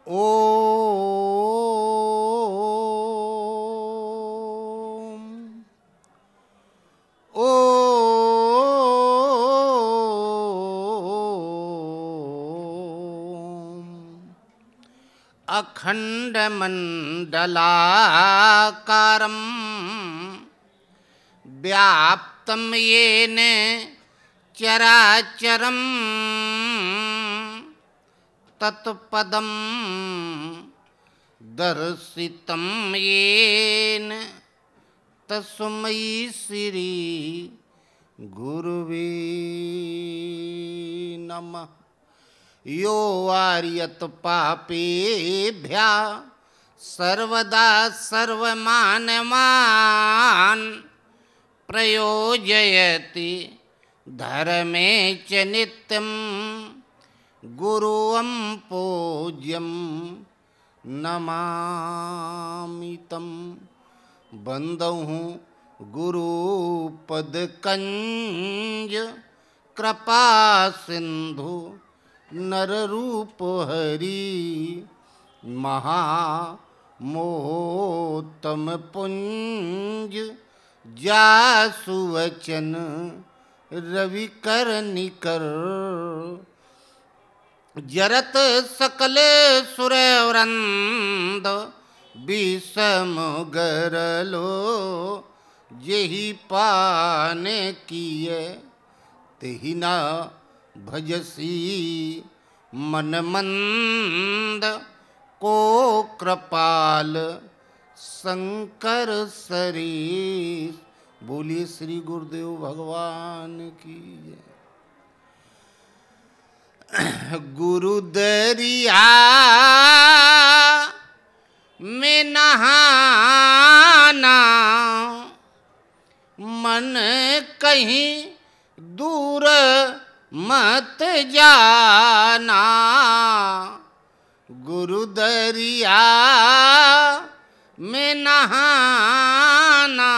ओम ओम अखंडमंडलाकारं व्याप्तं येन चराचरं तत्पदं दर्शितं येन तस्मै श्री गुरुवे नमः। यो वार्यत पापेभ्यः सर्वदा सर्वमानवान् प्रयोजयति धर्मे च नित्यं गुरुं पूज्यं नमामि तं। बंदहु गुरुपदकंज कृपा सिंधु नररूप हरि महामोहतम पुंज जासु वचन रविकर निकर। जरत सकल सुरवृंद विषम गरलो जेहि पान किए तेहि न भजसी मन मंद को कृपाल शंकर सरीस। बोलिए श्री गुरुदेव भगवान की जय। गुरु दरिया में नहाना मन कहीं दूर मत जाना। गुरु दरिया में नहाना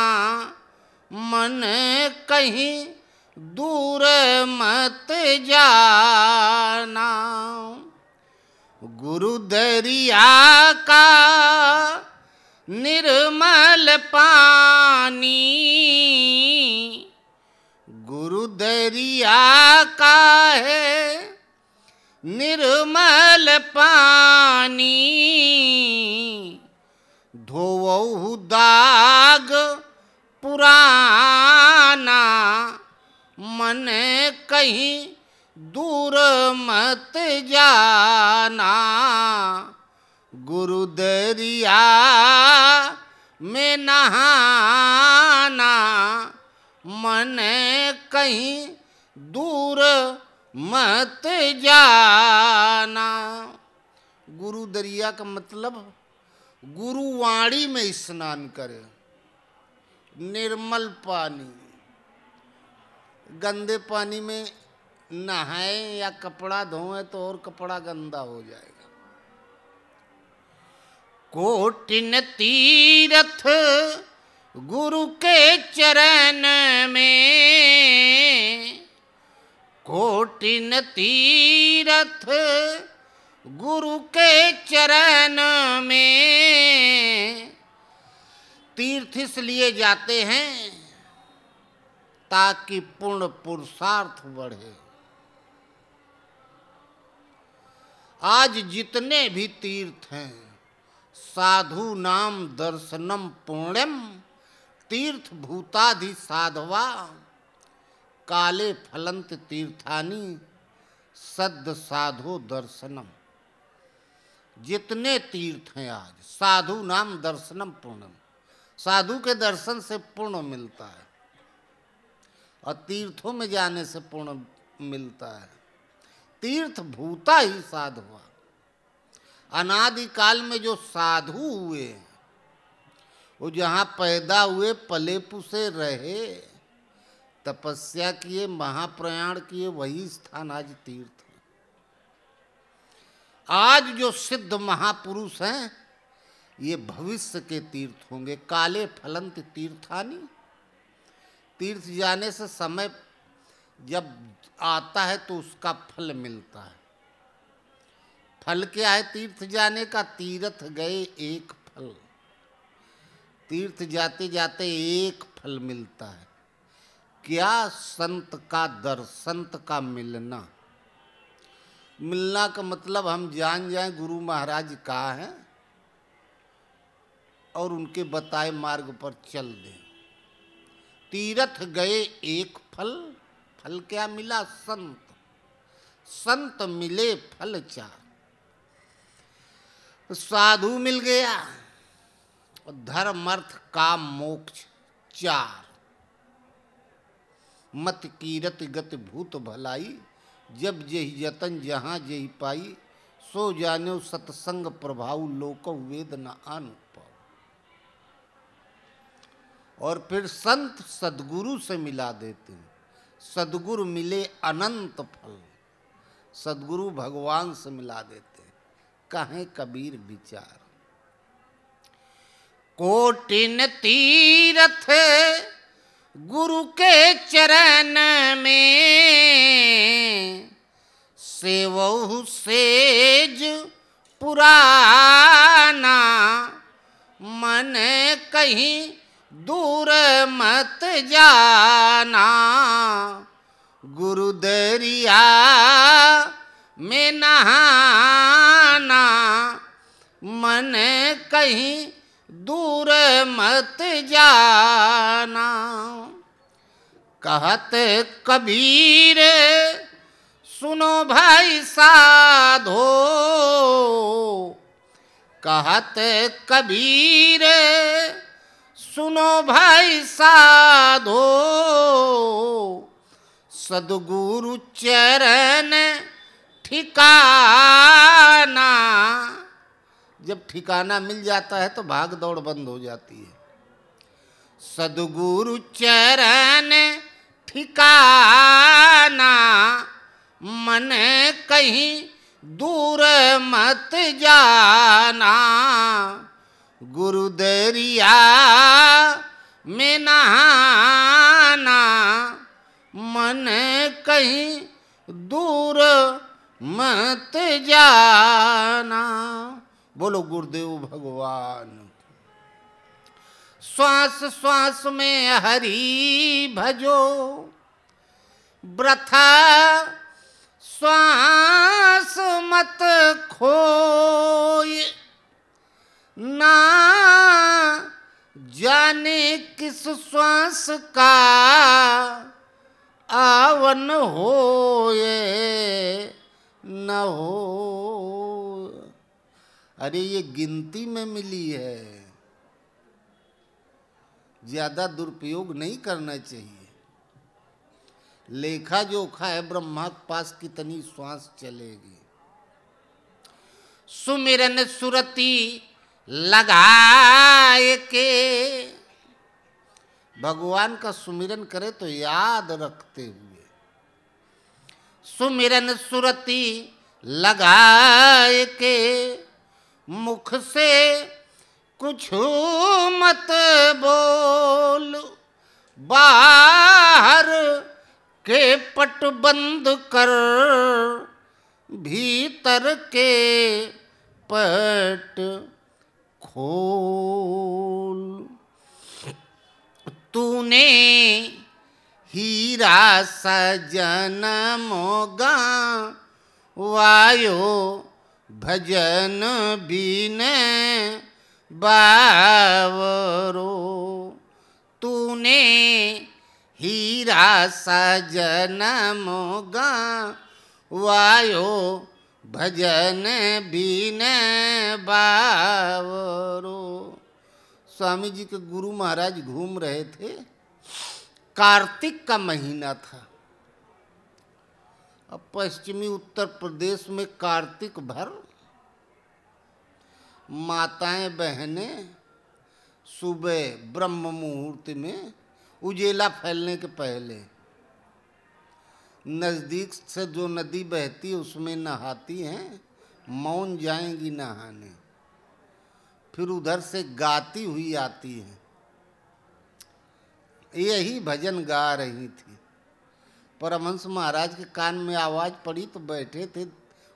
मन कहीं दूर मत जाना। गुरु दरिया का निर्मल पानी, गुरु दरिया का है निर्मल पानी। धोवहु दाग पुराना मन कहीं दूर मत जाना। गुरु दरिया में नहाना मन कहीं दूर मत जाना। गुरु दरिया का मतलब गुरुवाणी में स्नान करे। निर्मल पानी, गंदे पानी में नहाए या कपड़ा धोए तो और कपड़ा गंदा हो जाएगा। कोटिन तीरथ गुरु के चरण में, कोटिन तीरथ गुरु के चरण में। तीर्थ इसलिए जाते हैं ताकि पूर्ण पुरुषार्थ बढ़े। आज जितने भी तीर्थ हैं, साधु नाम दर्शनम पुण्यम तीर्थ भूताधि साधवा काले फलंत तीर्थानि सद्द साधु दर्शनम। जितने तीर्थ हैं आज, साधु नाम दर्शनम पुण्यम, साधु के दर्शन से पुण्य मिलता है और तीर्थों में जाने से पुण्य मिलता है। तीर्थ भूता ही साधु हुआ। अनादिकाल में जो साधु हुए वो जहाँ पैदा हुए, पले पुसे रहे, तपस्या किए, महाप्रयाण किए, वही स्थान आज तीर्थ है। आज जो सिद्ध महापुरुष हैं ये भविष्य के तीर्थ होंगे। काले फलंत तीर्थानि, तीर्थ जाने से समय जब आता है तो उसका फल मिलता है। फल क्या है तीर्थ जाने का? तीर्थ गए एक फल। तीर्थ जाते जाते एक फल मिलता है। क्या? संत का दर्शन, संत का मिलना। मिलना का मतलब हम जान जाएं गुरु महाराज कहाँ हैं और उनके बताए मार्ग पर चल दें। तीर्थ गए एक फल, फल क्या मिला? संत। संत मिले फल चार। साधु मिल गया और धर्म अर्थ काम मोक्ष चार। मत कीरत गति भूत भलाई, जब जेहि यतन जहाँ जेहि पाई, सो जानो सत्संग प्रभाव लोक वेद न अनुभव। और फिर संत सदगुरु से मिला देते हैं। सदगुरु मिले अनंत फल। सदगुरु भगवान से मिला देते हैं। कहें कबीर विचार, कोटिन तीरथ गुरु के चरण में, सेवहु सेज पुराना, मन कहीं दूर मत जाना। गुरु दरिया में नहाना, मन कहीं दूर मत जाना। कहत कबीर सुनो भाई साधो, कहत कबीर सुनो भाई साधो, सदगुरु चरण ठिकाना। जब ठिकाना मिल जाता है तो भाग दौड़ बंद हो जाती है। सदगुरु चरण ठिकाना, मन कहीं दूर मत जाना। गुरु दरिया में नहाना, मन कहीं दूर मत जाना। बोलो गुरुदेव भगवान। श्वास श्वास में हरि भजो, वृथा श्वास मत खोए। ना जाने किस श्वास का आवन होए न हो। अरे ये गिनती में मिली है, ज्यादा दुरुपयोग नहीं करना चाहिए। लेखा जोखा है ब्रह्मा के पास कितनी श्वास चलेगी। सुमिरन सुरति लगाए के, भगवान का सुमिरन करे तो याद रखते हुए। सुमिरन सुरति लगाए के, मुख से कुछ मत बोल। बाहर के पट बंद कर, भीतर के पट खोल। तूने हीरा सजन मोगा वायो, भजन बिन बावरो। तूने हीरा सजन मोगा वायो, भजन बिन बावरो। स्वामी जी के गुरु महाराज घूम रहे थे। कार्तिक का महीना था। अब पश्चिमी उत्तर प्रदेश में कार्तिक भर माताएं बहनें सुबह ब्रह्म मुहूर्त में, उजेला फैलने के पहले, नज़दीक से जो नदी बहती है उसमें नहाती हैं, मौन जाएंगी नहाने। फिर उधर से गाती हुई आती हैं। यही भजन गा रही थी। परमहंस महाराज के कान में आवाज़ पड़ी तो बैठे थे,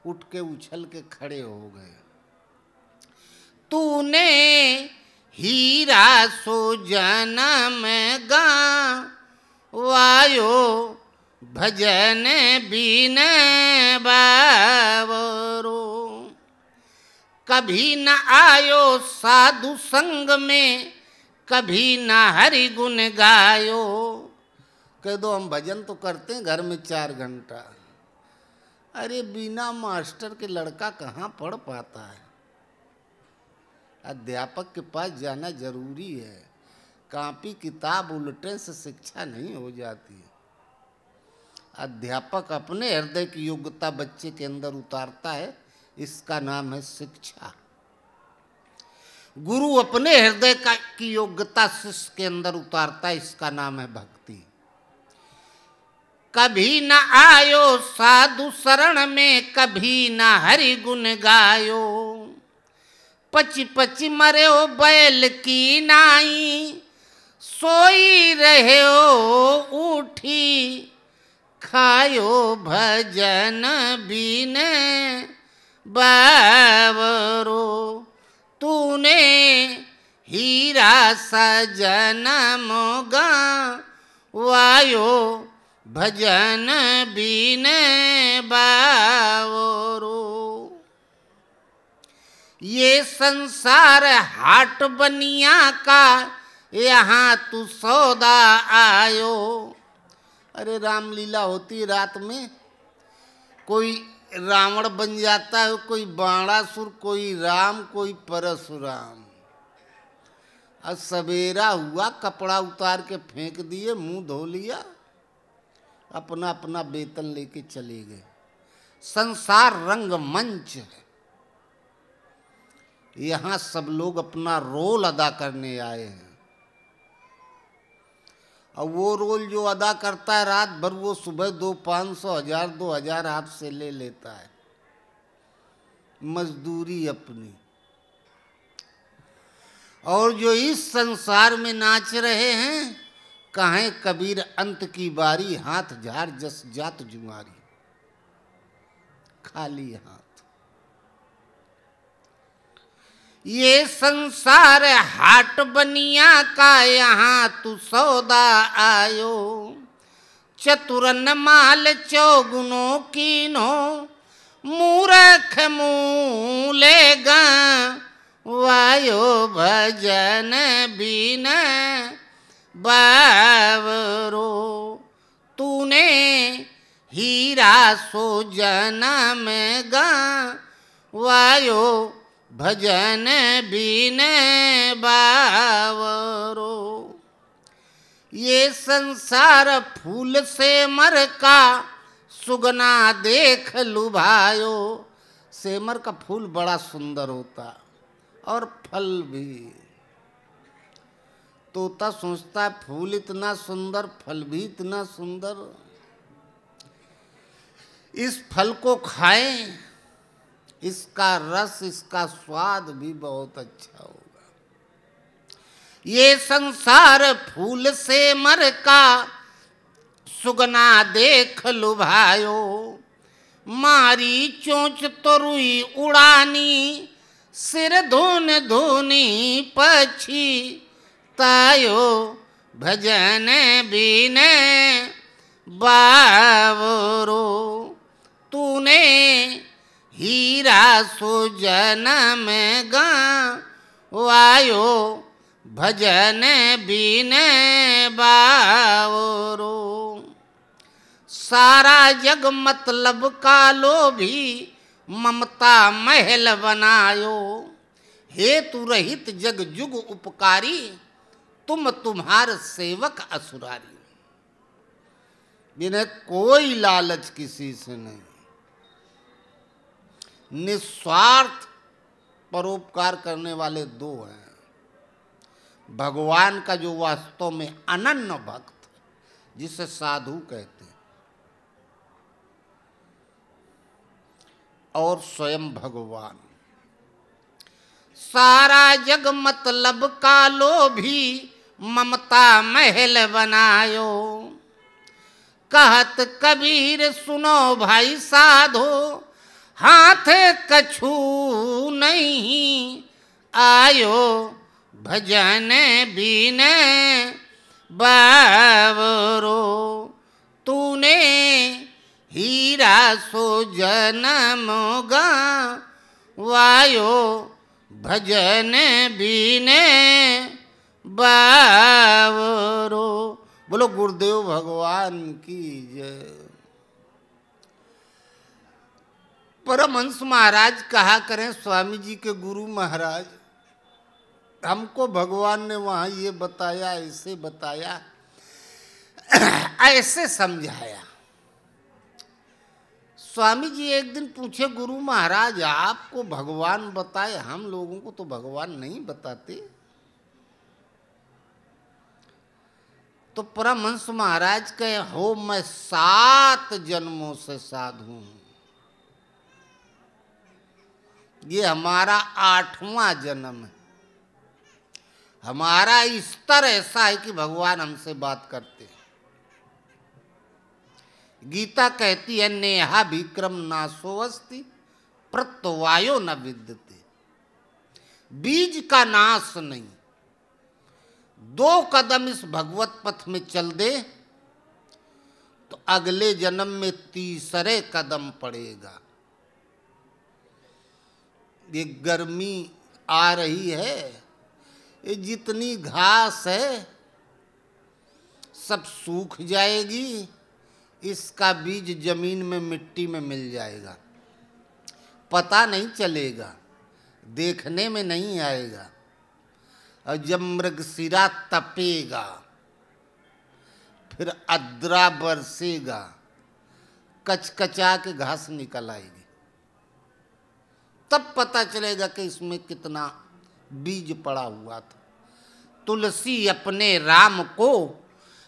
उठ के उछल के खड़े हो गए। तूने हीरा सो जन्म गावायो, भजन बीन बावरो। कभी न आयो साधु संग में, कभी न हरि गुण गायो। कह दो हम भजन तो करते हैं घर में 4 घंटा। अरे बिना मास्टर के लड़का कहाँ पढ़ पाता है। अध्यापक के पास जाना जरूरी है। कॉपी किताब उलटने से शिक्षा नहीं हो जाती। अध्यापक अपने हृदय की योग्यता बच्चे के अंदर उतारता है, इसका नाम है शिक्षा। गुरु अपने हृदय की योग्यता शिष्य के अंदर उतारता है, इसका नाम है भक्ति। कभी न आयो साधु शरण में, कभी न हरि गुण गायो। पची पची मरे हो बैल की नाई, सोई रहे हो उठी, खायो भजन बीन बावरो। तूने हीरा सा जन्म गावायो, भजन बीन बावरो। ये संसार हाट बनिया का, यहाँ तू सौदा आयो। अरे रामलीला होती रात में, कोई रावण बन जाता है, कोई बाणासुर, कोई राम, कोई परशुराम। अब सवेरा हुआ, कपड़ा उतार के फेंक दिए, मुंह धो लिया, अपना अपना वेतन लेके चले गए। संसार रंग मंच है, यहाँ सब लोग अपना रोल अदा करने आए हैं। और वो रोल जो अदा करता है रात भर, वो सुबह 2, 500, 1000, 2000 आपसे ले लेता है, मजदूरी अपनी। और जो इस संसार में नाच रहे हैं, कहें कबीर अंत की बारी, हाथ झाड़ जस जात जुआरी, खाली हाथ। ये संसार हाट बनिया का, यहाँ तू सौदा आयो। चतुरन माल चौगुनो कीनो, मूरख मूले गावायो, भजन बीन बावरो। तूने हीरा सो जन्म गावायो, भजन बीन बावरो। ये संसार फूल से मर का, सुगना देख लुभायो। सेमर का फूल बड़ा सुंदर होता और फल भी। तोता सोचता है फूल इतना सुंदर, फल भी इतना सुंदर, इस फल को खाएं, इसका रस, इसका स्वाद भी बहुत अच्छा होगा। ये संसार फूल से मर का, सुगना देख लुभायो। मारी चोंच तो रुई उड़ानी, सिर धुन धुनी पक्षी तायो, भजन बीन बावरो। तूने हीरा सो जन्म गावायो, भजन बीन बावरो। सारा जग मतलब का लोभी, ममता महल बनायो। हेतु रहित जग जुग उपकारी, तुम तुम्हार सेवक असुरारी। जिन्हें कोई लालच किसी से नहीं, निस्वार्थ परोपकार करने वाले 2 हैं। भगवान का जो वास्तव में अनन्य भक्त, जिसे साधु कहते हैं, और स्वयं भगवान। सारा जग मतलब का लोभी, ममता महल बनायो। कहत कबीर सुनो भाई साधो, हाथ कछु नहीं आयो भजन बीन बावरो, तूने हीरा सो जन्म गवायो भजन बीन बावरो। बोलो गुरुदेव भगवान की जय। परमहंस महाराज कहा करें, स्वामी जी के गुरु महाराज, हमको भगवान ने वहाँ ये बताया, ऐसे बताया, ऐसे समझाया। स्वामी जी एक दिन पूछे, गुरु महाराज आपको भगवान बताए, हम लोगों को तो भगवान नहीं बताते। तो परमहंस महाराज कहे, हो मैं 7 जन्मों से साधु हूं, ये हमारा 8वां जन्म है। हमारा स्तर ऐसा है कि भगवान हमसे बात करते हैं। गीता कहती है, नेहा विक्रम नासो अस्ति प्रत्यवायो न विद्यते। बीज का नाश नहीं। 2 कदम इस भगवत पथ में चल दे तो अगले जन्म में 3रे कदम पड़ेगा। ये गर्मी आ रही है, ये जितनी घास है सब सूख जाएगी, इसका बीज जमीन में मिट्टी में मिल जाएगा, पता नहीं चलेगा, देखने में नहीं आएगा। और जब मृगशिरा तपेगा, फिर अद्रा बरसेगा, कचकचा के घास निकल आएगी, तब पता चलेगा कि इसमें कितना बीज पड़ा हुआ था। तुलसी अपने राम को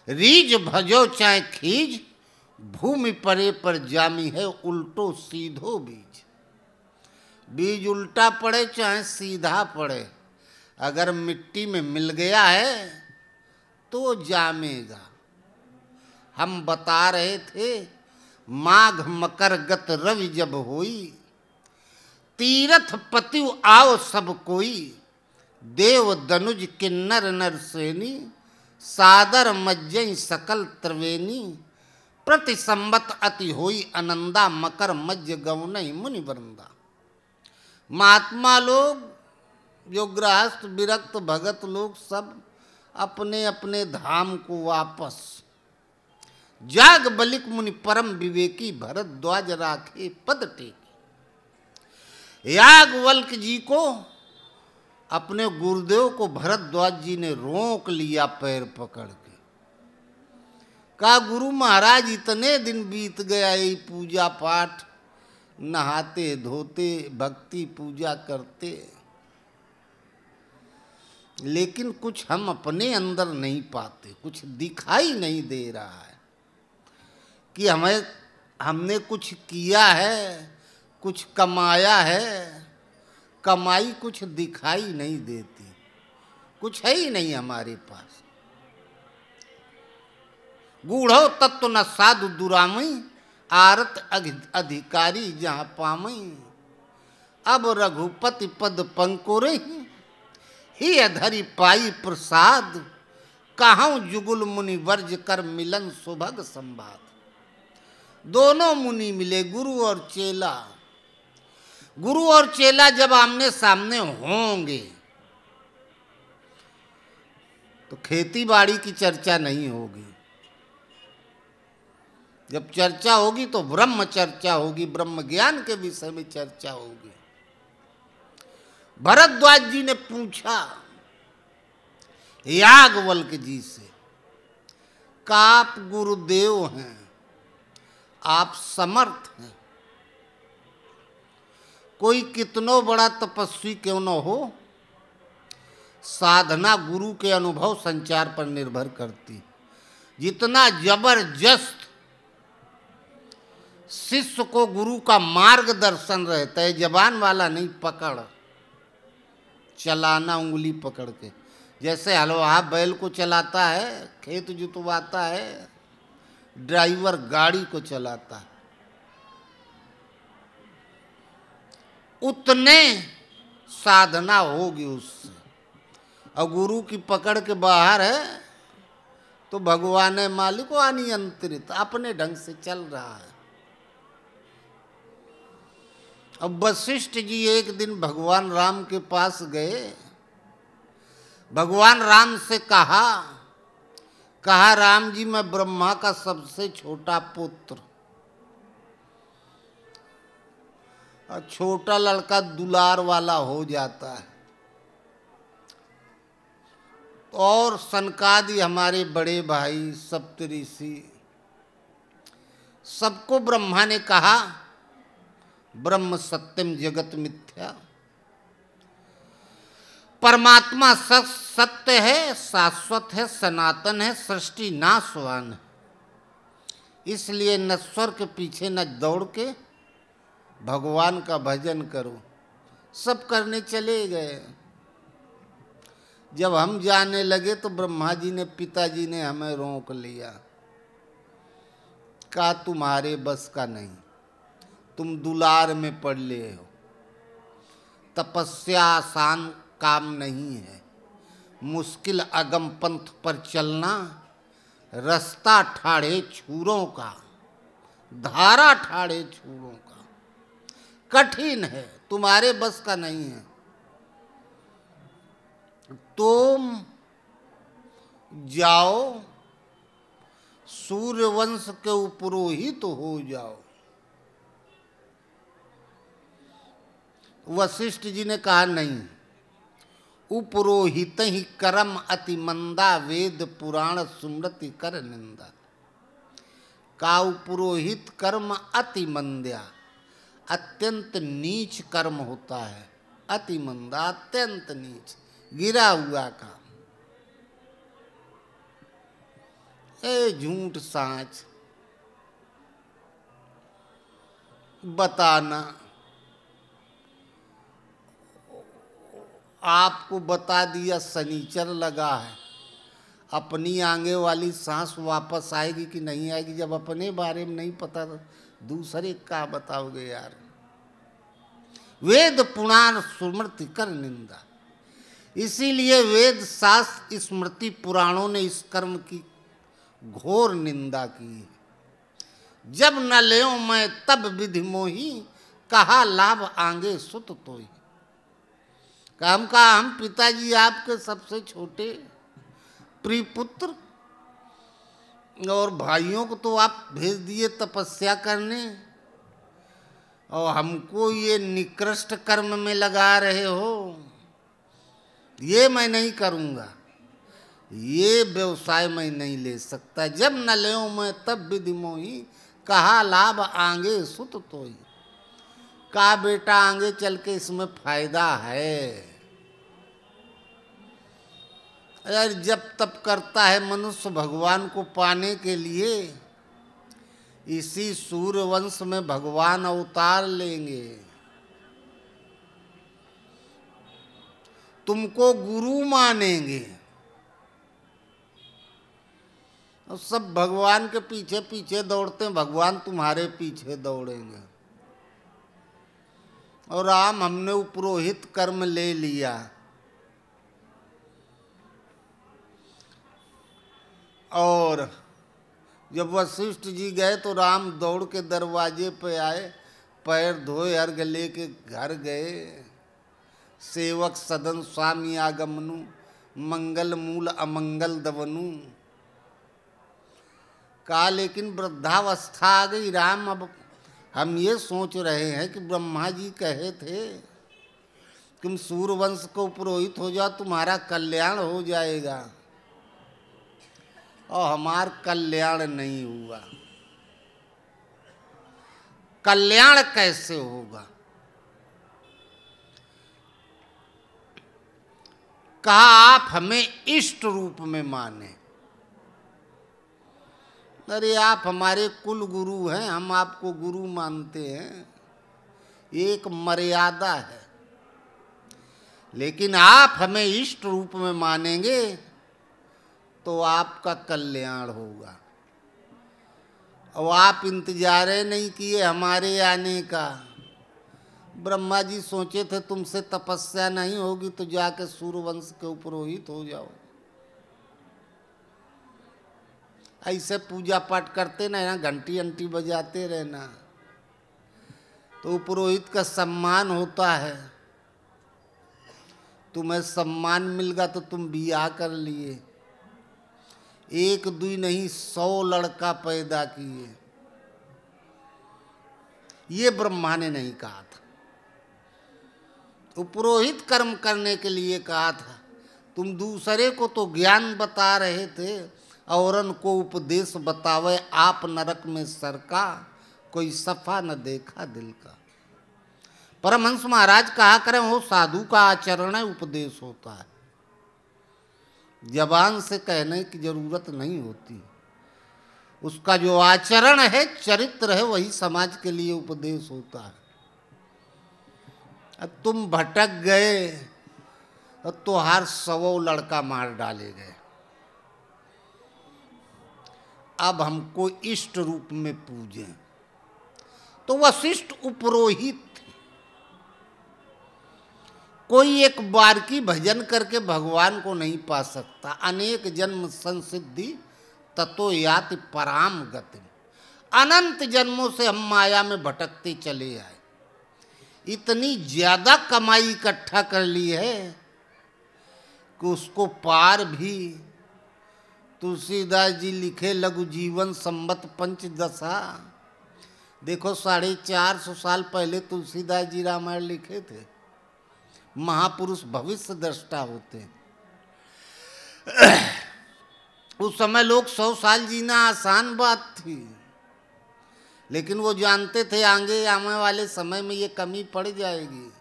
रीज भजो चाहे खीज, भूमि परे पर जामी है उल्टो सीधो बीज। बीज उल्टा पड़े चाहे सीधा पड़े, अगर मिट्टी में मिल गया है तो जामेगा। हम बता रहे थे, माघ मकर गत रवि जब होई, तीरथ पतिव आओ सब कोई, देव दनुज किन्नर नर सेनी, सादर मज्जई सकल त्रिवेणी, प्रति संबत अति होई आनंदा, मकर मज्ज गौनई मुनि वृंदा। महात्मा लोग, जो गृहस्थ विरक्त भगत लोग, सब अपने अपने धाम को वापस। जाग बलिक मुनि परम विवेकी, भरद्वाज राखे पद टेकी। याज्ञवल्क्य जी को, अपने गुरुदेव को भरद्वाज जी ने रोक लिया पैर पकड़ के। कहा, गुरु महाराज इतने दिन बीत गया यही पूजा पाठ, नहाते धोते भक्ति पूजा करते, लेकिन कुछ हम अपने अंदर नहीं पाते, कुछ दिखाई नहीं दे रहा है कि हमने कुछ किया है, कुछ कमाया है। कमाई कुछ दिखाई नहीं देती, कुछ है ही नहीं हमारे पास। गूढ़ो तत्व न साधु दुरामई, आरत अधिकारी जहाँ पामई। अब रघुपति पद पंकुरे, ही अधरी पाई प्रसाद, कहाँ जुगुल मुनि वर्ज कर मिलन सुभग संवाद। दोनों मुनि मिले, गुरु और चेला। गुरु और चेला जब आमने सामने होंगे तो खेती बाड़ी की चर्चा नहीं होगी। जब चर्चा होगी तो ब्रह्म चर्चा होगी, ब्रह्म ज्ञान के विषय में चर्चा होगी। भरद्वाज जी ने पूछा याज्ञवल्क्य जी से, का आप गुरुदेव हैं, आप समर्थ हैं, कोई कितनो बड़ा तपस्वी क्यों न हो, साधना गुरु के अनुभव संचार पर निर्भर करती। जितना जबरदस्त शिष्य को गुरु का मार्गदर्शन रहता है, जबान वाला नहीं, पकड़ चलाना, उंगली पकड़ के। जैसे हलवा बैल को चलाता है, खेत जुतवाता है, ड्राइवर गाड़ी को चलाता है। उतने साधना होगी उससे। और गुरु की पकड़ के बाहर है तो भगवान है मालिक, वो अनियंत्रित अपने ढंग से चल रहा है। अब वशिष्ठ जी एक दिन भगवान राम के पास गए। भगवान राम से कहा राम जी मैं ब्रह्मा का सबसे छोटा पुत्र, और छोटा लड़का दुलार वाला हो जाता है। और सनकादि हमारे बड़े भाई सप्तऋषि सबको ब्रह्मा ने कहा ब्रह्म सत्यम जगत मिथ्या, परमात्मा सत्य है, शाश्वत है, सनातन है, सृष्टि नाशवान है। इसलिए नश्वर के पीछे न दौड़ के भगवान का भजन करो। सब करने चले गए। जब हम जाने लगे तो ब्रह्मा जी ने, पिताजी ने हमें रोक लिया। कहा तुम्हारे बस का नहीं, तुम दुलार में पड़ ले हो। तपस्या आसान काम नहीं है, मुश्किल अगम पंथ पर चलना, रास्ता ठाड़े छूरों का, धारा ठाड़े छूरों का कठिन है, तुम्हारे बस का नहीं है। तुम जाओ सूर्यवंश के उपरोहित तो हो जाओ। वशिष्ठ जी ने कहा नहीं, उपरोहित ही कर्म अति मंदा, वेद पुराण स्मृति कर निंदा। का उपरोहित कर्म अति मंद्या, अत्यंत नीच कर्म होता है। अति मंदा अत्यंत नीच, गिरा हुआ काम। ए झूठ साँच बताना, आपको बता दिया शनिचर लगा है, अपनी आगे वाली सांस वापस आएगी कि नहीं आएगी। जब अपने बारे में नहीं पता तो दूसरे का बताओगे यार। वेद पुराण स्मृति कर निंदा, इसीलिए वेद शास्त्र स्मृति पुराणों ने इस कर्म की घोर निंदा की। जब न लेओ मैं तब विधि मोही, कहा लाभ आगे सुत तोही। काम का हम पिताजी आपके सबसे छोटे प्रिय पुत्र, और भाइयों को तो आप भेज दिए तपस्या करने, और हमको ये निकृष्ट कर्म में लगा रहे हो। ये मैं नहीं करूँगा, ये व्यवसाय मैं नहीं ले सकता। जब न लेओ मैं तब विधि मोही, कहा लाभ आगे सुत तोही। कहा बेटा आगे चल के इसमें फायदा है। अगर जब तप करता है मनुष्य भगवान को पाने के लिए, इसी सूर्यवंश में भगवान अवतार लेंगे। तुमको गुरु मानेंगे, और सब भगवान के पीछे पीछे दौड़ते हैं, भगवान तुम्हारे पीछे दौड़ेंगे। और राम हमने उपरोहित कर्म ले लिया, और जब वशिष्ठ जी गए तो राम दौड़ के दरवाजे पे आए, पैर धोए अर्घ लेके घर गए। सेवक सदन स्वामी आगमनु, मंगल मूल अमंगल दवनु। कहा लेकिन वृद्धावस्था आ गई राम, अब हम ये सोच रहे हैं कि ब्रह्मा जी कहे थे तुम सूर्यवंश को पुरोहित हो जाओ, तुम्हारा कल्याण हो जाएगा, और हमार कल्याण नहीं हुआ। कल्याण कैसे होगा? कहा आप हमें इष्ट रूप में माने। अरे आप हमारे कुल गुरु हैं, हम आपको गुरु मानते हैं, एक मर्यादा है। लेकिन आप हमें इष्ट रूप में मानेंगे तो आपका कल्याण होगा। और आप इंतजार नहीं किए हमारे आने का, ब्रह्मा जी सोचे थे तुमसे तपस्या नहीं होगी तो जाके सूर्यवंश के पुरोहित हो जाओ। ऐसे पूजा पाठ करते ना, घंटी अंटी बजाते रहना, तो पुरोहित का सम्मान होता है। तुम्हें सम्मान मिल गया तो तुम बियाह कर लिए। एक दुई नहीं 100 लड़का पैदा किए। ये ब्रह्मा ने नहीं कहा था, तो पुरोहित कर्म करने के लिए कहा था। तुम दूसरे को तो ज्ञान बता रहे थे, औरन को उपदेश बतावे आप नरक में सरका, कोई सफा न देखा दिल का। परमहंस महाराज कहा करें वो साधु का आचरण है, उपदेश होता है। जबान से कहने की जरूरत नहीं होती, उसका जो आचरण है, चरित्र है, वही समाज के लिए उपदेश होता है। अब तुम भटक गए तो हर 100 लड़का मार डाले गए। अब हमको इष्ट रूप में पूजें, तो वशिष्ठ उपरोहित थे। कोई एक बार की भजन करके भगवान को नहीं पा सकता। अनेक जन्म संसिद्धि ततो याति पराम गति। अनंत जन्मों से हम माया में भटकते चले आए। इतनी ज्यादा कमाई इकट्ठा कर ली है कि उसको पार भी, तुलसीदास जी लिखे लघु जीवन संबत पंचदशा। देखो 450 साल पहले तुलसीदास जी रामायण लिखे थे। महापुरुष भविष्य दृष्टा होते हैं। उस समय लोग 100 साल जीना आसान बात थी, लेकिन वो जानते थे आगे आने वाले समय में ये कमी पड़ जाएगी।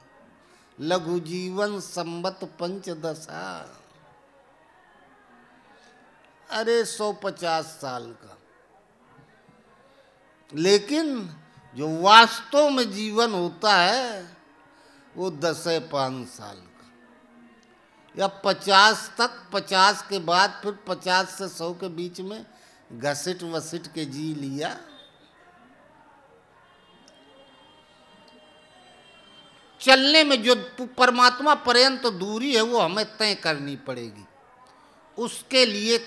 लघु जीवन संबत पंचदशा, अरे 150 साल का। लेकिन जो वास्तव में जीवन होता है वो 10-5 साल का, या 50 तक। 50 के बाद फिर 50 से 100 के बीच में घसीट वसीट के जी लिया। चलने में जो परमात्मा पर्यंत दूरी है वो हमें तय करनी पड़ेगी। उसके लिए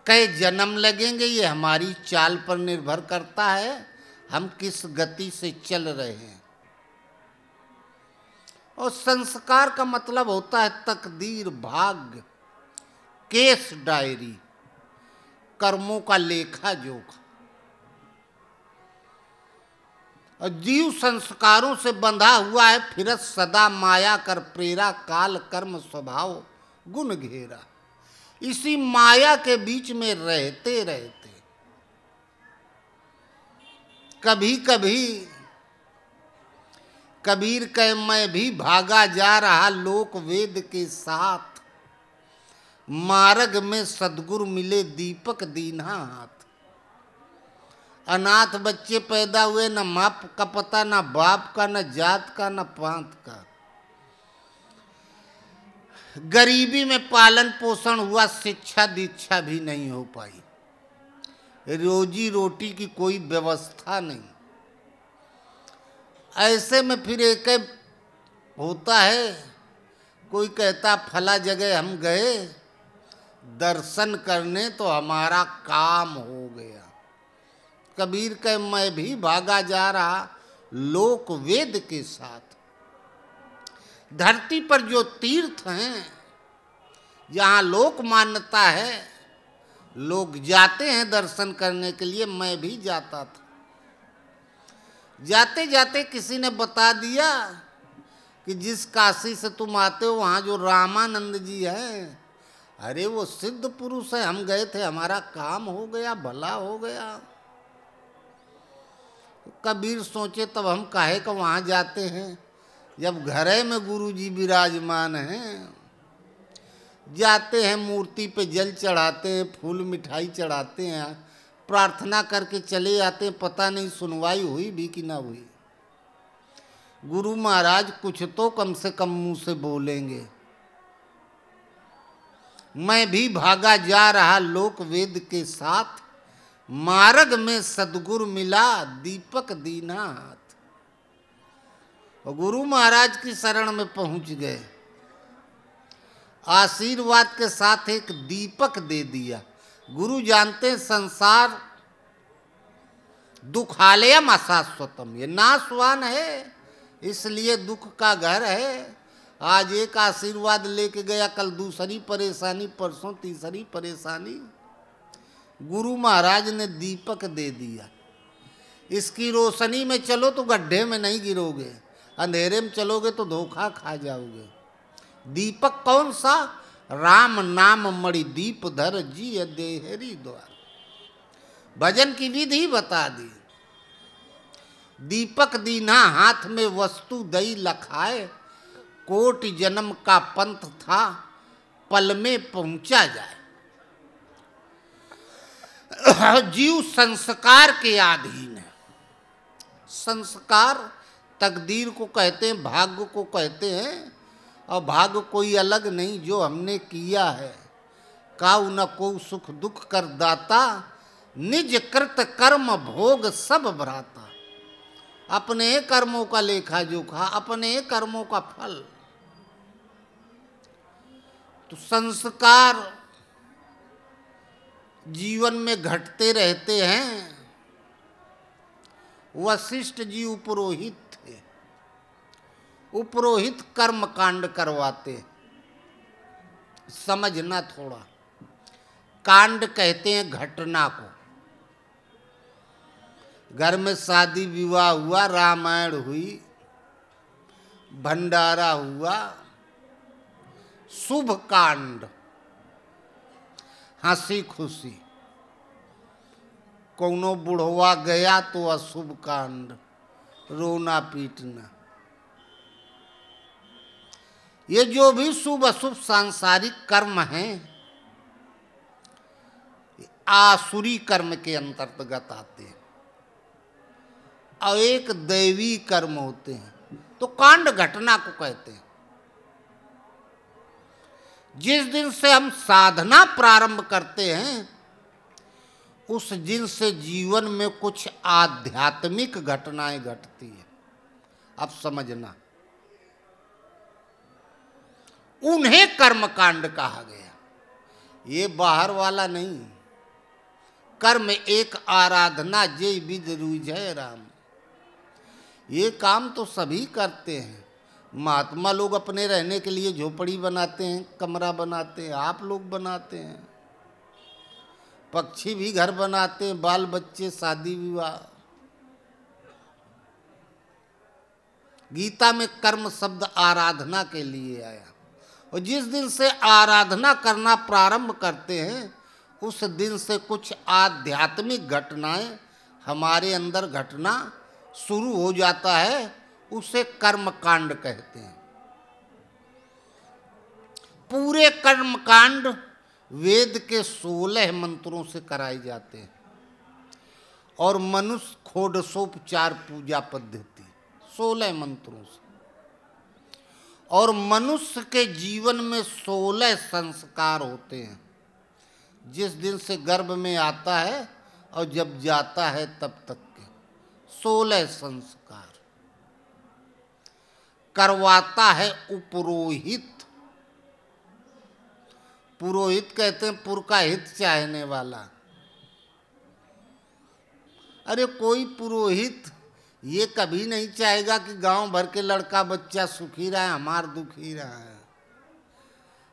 कई जन्म लगेंगे, ये हमारी चाल पर निर्भर करता है, हम किस गति से चल रहे हैं। और संस्कार का मतलब होता है तकदीर, भाग्य, केस डायरी, कर्मों का लेखा जोखा। और जीव संस्कारों से बंधा हुआ है, फिरत सदा माया कर प्रेरा, काल कर्म स्वभाव गुण घेरा। इसी माया के बीच में रहते रहते कभी कभी कबीर कह मैं भी भागा जा रहा लोक वेद के साथ, मार्ग में सदगुरु मिले दीपक दीना हाथ। अनाथ बच्चे पैदा हुए, न माँ का पता, न बाप का, न जात का, न पांत का। गरीबी में पालन पोषण हुआ, शिक्षा दीक्षा भी नहीं हो पाई, रोजी रोटी की कोई व्यवस्था नहीं। ऐसे में फिर एक होता है, कोई कहता फला जगह हम गए दर्शन करने तो हमारा काम हो गया। कबीर कहे मैं भी भागा जा रहा लोक वेद के साथ। धरती पर जो तीर्थ हैं, जहाँ लोक मान्यता है, लोग जाते हैं दर्शन करने के लिए, मैं भी जाता था। जाते जाते किसी ने बता दिया कि जिस काशी से तुम आते हो वहाँ जो रामानंद जी हैं, अरे वो सिद्ध पुरुष है, हम गए थे, हमारा काम हो गया, भला हो गया। कबीर सोचे तब हम काहे का वहाँ जाते हैं, जब घरे में गुरु जी विराजमान हैं। जाते हैं, मूर्ति पे जल चढ़ाते हैं, फूल मिठाई चढ़ाते हैं, प्रार्थना करके चले आते हैं। पता नहीं सुनवाई हुई भी कि ना हुई। गुरु महाराज कुछ तो कम से कम मुंह से बोलेंगे। मैं भी भागा जा रहा लोक वेद के साथ, मार्ग में सदगुरु मिला दीपक दीना हाथ। और गुरु महाराज की शरण में पहुंच गए। आशीर्वाद के साथ एक दीपक दे दिया। गुरु जानते हैं संसार दुखालयम अशाश्वतम, ये नाशवान है, इसलिए दुख का घर है। आज एक आशीर्वाद लेके गया, कल दूसरी परेशानी, परसों तीसरी परेशानी। गुरु महाराज ने दीपक दे दिया। इसकी रोशनी में चलो तो गड्ढे में नहीं गिरोगे, अंधेरे में चलोगे तो धोखा खा जाओगे। दीपक कौन सा? राम नाम मणि दीप धर जी देहरी द्वार। भजन की विधि बता दी। दीपक दीना हाथ में वस्तु दई लखाए, कोटि जन्म का पंथ था पल में पहुंचा जाए। जीव संस्कार के अधीन है। संस्कार तकदीर को कहते हैं, भाग्य को कहते हैं। और भाग्य कोई अलग नहीं, जो हमने किया है। काऊ न को सुख दुख कर दाता, निज कृत कर्म भोग सब भ्राता। अपने कर्मों का लेखा जोखा, अपने कर्मों का फल। तो संस्कार जीवन में घटते रहते हैं। वशिष्ठ जी उपरोहित थे। उपरोहित कर्म कांड करवाते। समझना थोड़ा, कांड कहते हैं घटना को। घर में शादी विवाह हुआ, रामायण हुई, भंडारा हुआ, शुभ कांड, हंसी खुशी। कौनो बुढ़वा गया तो अशुभ कांड, रोना पीटना। ये जो भी शुभ अशुभ सांसारिक कर्म हैं, आसुरी कर्म के अंतर्गत आते हैं और एक दैवी कर्म होते हैं। तो कांड घटना को कहते हैं। जिस दिन से हम साधना प्रारंभ करते हैं, उस दिन से जीवन में कुछ आध्यात्मिक घटनाएं घटती है। अब समझना, उन्हें कर्मकांड कहा गया। ये बाहर वाला नहीं। कर्म एक आराधना जय विद रुझै राम। ये काम तो सभी करते हैं। महात्मा लोग अपने रहने के लिए झोपड़ी बनाते हैं, कमरा बनाते हैं, आप लोग बनाते हैं। पक्षी भी घर बनाते हैं, बाल बच्चे, शादी विवाह। गीता में कर्म शब्द आराधना के लिए आया। और जिस दिन से आराधना करना प्रारंभ करते हैं, उस दिन से कुछ आध्यात्मिक घटनाएं हमारे अंदर घटना शुरू हो जाता है। उसे कर्मकांड कहते हैं। पूरे कर्मकांड वेद के 16 मंत्रों से कराए जाते हैं। और मनुष्य षोडशोपचार पूजा पद्धति 16 मंत्रों से। और मनुष्य के जीवन में 16 संस्कार होते हैं। जिस दिन से गर्भ में आता है और जब जाता है तब तक के 16 संस्कार करवाता है उपरोहित। पुरोहित कहते हैं पुर का हित चाहने वाला। अरे कोई पुरोहित ये कभी नहीं चाहेगा कि गांव भर के लड़का बच्चा सुखी रहे, हमार दुखी रहे।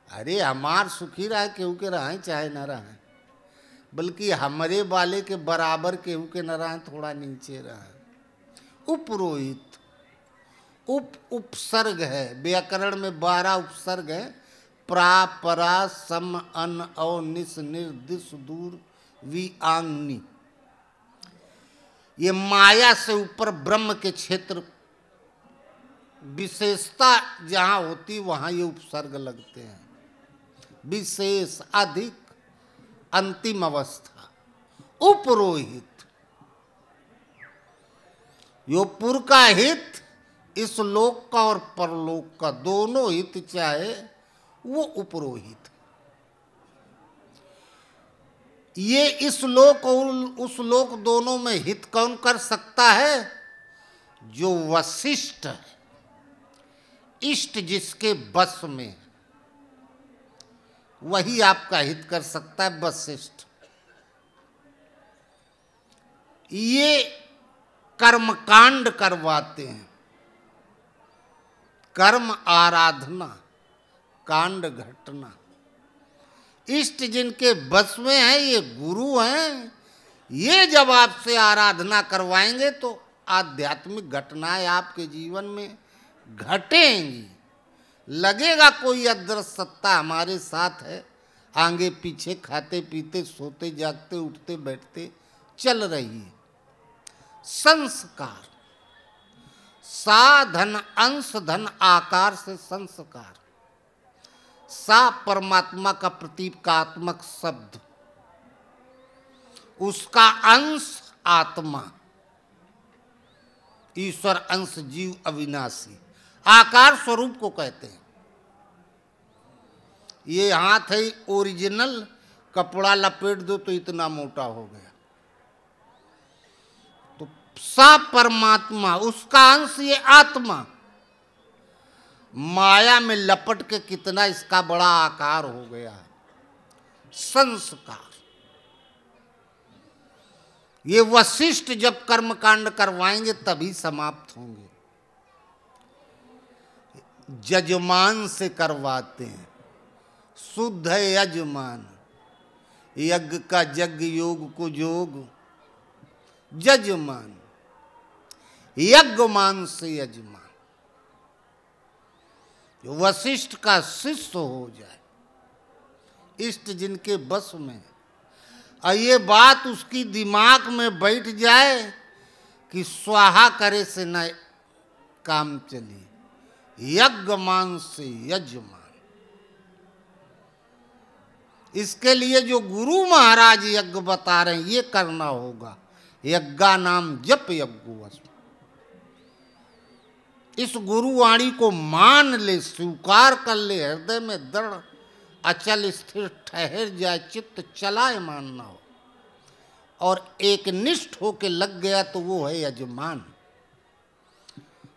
अरे हमार सुखी रहे केहू के रहे चाहे न रहे, बल्कि हमारे वाले के बराबर केहू के न रहे, थोड़ा नीचे रहे। उपरोहित उपसर्ग है। व्याकरण में 12 उपसर्ग है। प्रा, परा, सम, अन, औ, निस, निर, दिस, दूर, वी, आंगनी। ये माया से ऊपर ब्रह्म के क्षेत्र विशेषता जहां होती वहां ये उपसर्ग लगते हैं। विशेष, अधिक, अंतिम अवस्था। उपरोहित यो पुर का हित, इस लोक का और परलोक का दोनों हित चाहे वो उपरोहित। ये इस लोक और उस लोक दोनों में हित कौन कर सकता है? जो वशिष्ठ है। इष्ट जिसके बस में वही आपका हित कर सकता है। वशिष्ठ ये कर्मकांड करवाते हैं, कर्म आराधना, कांड घटना। इष्ट जिनके बस में है ये गुरु हैं, ये जब आपसे आराधना करवाएंगे तो आध्यात्मिक घटनाएं आपके जीवन में घटेंगी। लगेगा कोई अदृश्य सत्ता हमारे साथ है, आगे पीछे खाते पीते सोते जागते उठते बैठते चल रही है। संस्कार, साधन अंश धन आकार से संस्कार। सा परमात्मा का प्रतीकात्मक शब्द, उसका अंश आत्मा, ईश्वर अंश जीव अविनाशी, आकार स्वरूप को कहते हैं। ये हाथ है ओरिजिनल, कपड़ा लपेट दो तो इतना मोटा हो गया। तो सा परमात्मा, उसका अंश ये आत्मा, माया में लपट के कितना इसका बड़ा आकार हो गया है। संस्कार, ये वशिष्ठ जब कर्मकांड करवाएंगे तभी समाप्त होंगे। जजमान से करवाते हैं, शुद्ध है यजमान, यज्ञ का यज्ञ, योग को योग, जजमान, यज्ञमान से यजमान। वशिष्ठ का शिष्य हो जाए, इष्ट जिनके बस में, और ये बात उसकी दिमाग में बैठ जाए कि स्वाहा करे से न काम चली, यज्ञमान से यजमान। इसके लिए जो गुरु महाराज यज्ञ बता रहे हैं ये करना होगा। यज्ञा नाम जप यज्ञोऽस्मि। इस गुरुवाणी को मान ले, स्वीकार कर ले, हृदय में दृढ़ अचल स्थिर ठहर जाए, चित्त चलायमान ना हो, और एक निष्ठ होके लग गया तो वो है यजमान।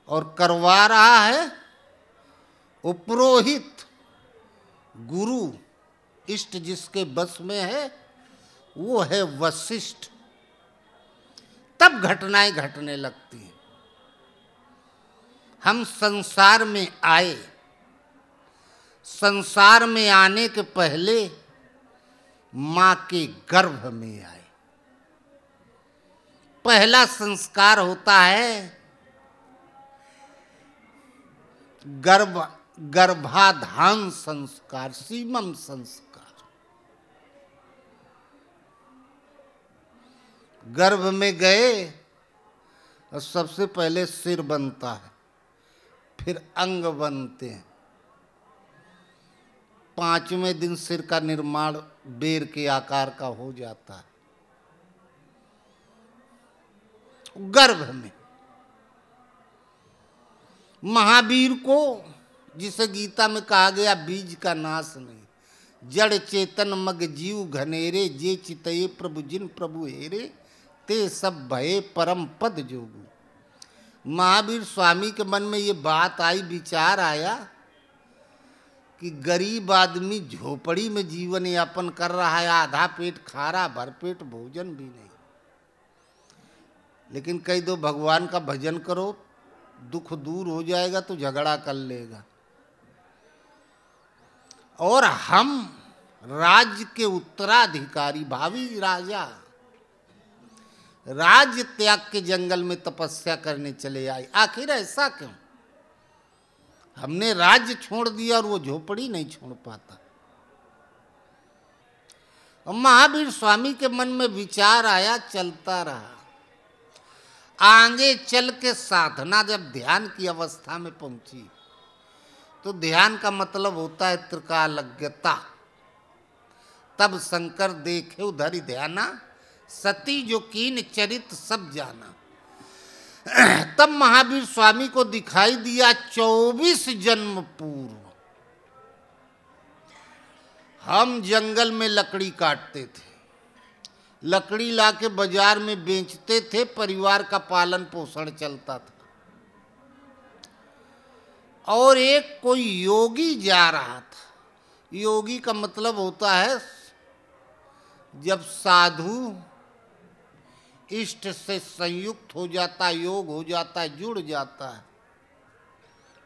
और करवा रहा है उपरोहित, गुरु। इष्ट जिसके बस में है वो है वशिष्ठ। तब घटनाएं घटने लगती हैं। हम संसार में आए, संसार में आने के पहले मां के गर्भ में आए। पहला संस्कार होता है गर्भाधान संस्कार, सीमम संस्कार। गर्भ में गए और सबसे पहले सिर बनता है, फिर अंग बनते हैं। 5वें दिन सिर का निर्माण बेर के आकार का हो जाता है गर्भ में। महावीर को, जिसे गीता में कहा गया बीज का नाश नहीं, जड़ चेतन मग जीव घनेरे, जे चितये प्रभु जिन प्रभु हेरे, ते सब भये परम पद जोगु। महावीर स्वामी के मन में ये बात आई, विचार आया कि गरीब आदमी झोपड़ी में जीवन यापन कर रहा है, आधा पेट खा रहा, भरपेट भोजन भी नहीं। लेकिन कह दो भगवान का भजन करो, दुख दूर हो जाएगा, तो झगड़ा कर लेगा। और हम राज्य के उत्तराधिकारी, भावी राजा, राज्य त्याग के जंगल में तपस्या करने चले आए। आखिर ऐसा क्यों? हमने राज्य छोड़ दिया और वो झोपड़ी नहीं छोड़ पाता। और महावीर स्वामी के मन में विचार आया, चलता रहा। आगे चल के साधना जब ध्यान की अवस्था में पहुंची, तो ध्यान का मतलब होता है त्रिकालज्ञता। तब शंकर देखे उधर ध्याना, सती जो कीन चरित सब जाना। तब महावीर स्वामी को दिखाई दिया 24 जन्म पूर्व हम जंगल में लकड़ी काटते थे, लकड़ी लाके बाजार में बेचते थे, परिवार का पालन पोषण चलता था। और एक कोई योगी जा रहा था। योगी का मतलब होता है जब साधु इष्ट से संयुक्त हो जाता है, योग हो जाता है, जुड़ जाता है,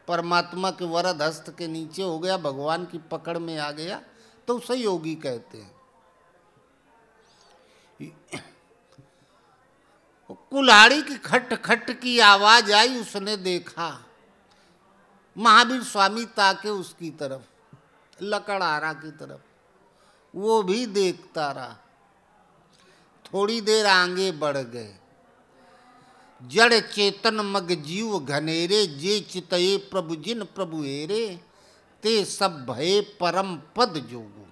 परमात्मा के वरद हस्त के नीचे हो गया, भगवान की पकड़ में आ गया, तो उसे योगी कहते हैं। कुल्हाड़ी की खट खट की आवाज आई, उसने देखा, महावीर स्वामी ताके उसकी तरफ, लकड़हारा की तरफ, वो भी देखता रहा। थोड़ी देर आगे बढ़ गए। जड़ चेतन मग जीव घनेरे, जे चितये प्रभु जिन प्रभु हेरे, ते सब भये परम पद जोगु।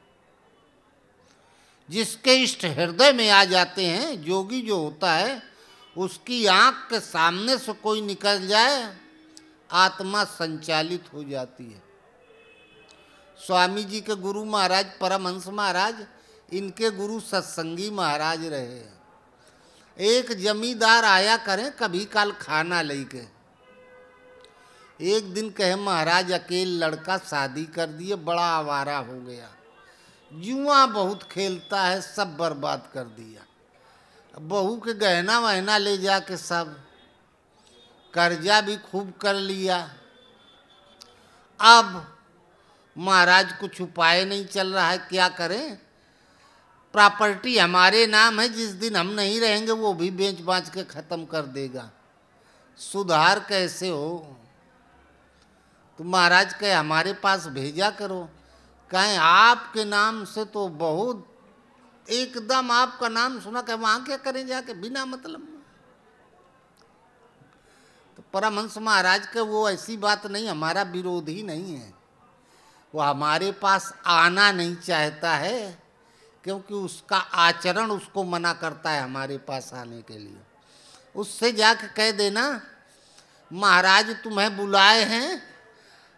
जिसके इष्ट हृदय में आ जाते हैं, जोगी जो होता है, उसकी आंख के सामने से कोई निकल जाए, आत्मा संचालित हो जाती है। स्वामी जी के गुरु महाराज परमहंस महाराज, इनके गुरु सत्संगी महाराज रहे। एक जमींदार आया करें कभी काल खाना लेके। एक दिन कहे महाराज अकेले लड़का शादी कर दिए, बड़ा आवारा हो गया, जुआ बहुत खेलता है, सब बर्बाद कर दिया। बहू के गहना वहना ले जाके सब, कर्जा भी खूब कर लिया। अब महाराज कुछ उपाय नहीं चल रहा है, क्या करें? प्रॉपर्टी हमारे नाम है, जिस दिन हम नहीं रहेंगे वो भी बेच बाच के ख़त्म कर देगा, सुधार कैसे हो? तो महाराज कहे हमारे पास भेजा करो। कहें आपके नाम से तो बहुत, एकदम आपका नाम सुना, कहे वहाँ क्या करें जाके बिना मतलब में। तो परमहंस महाराज के वो ऐसी बात नहीं, हमारा विरोधी नहीं है, वो हमारे पास आना नहीं चाहता है, क्योंकि उसका आचरण उसको मना करता है हमारे पास आने के लिए। उससे जाके कह देना महाराज तुम्हें बुलाए हैं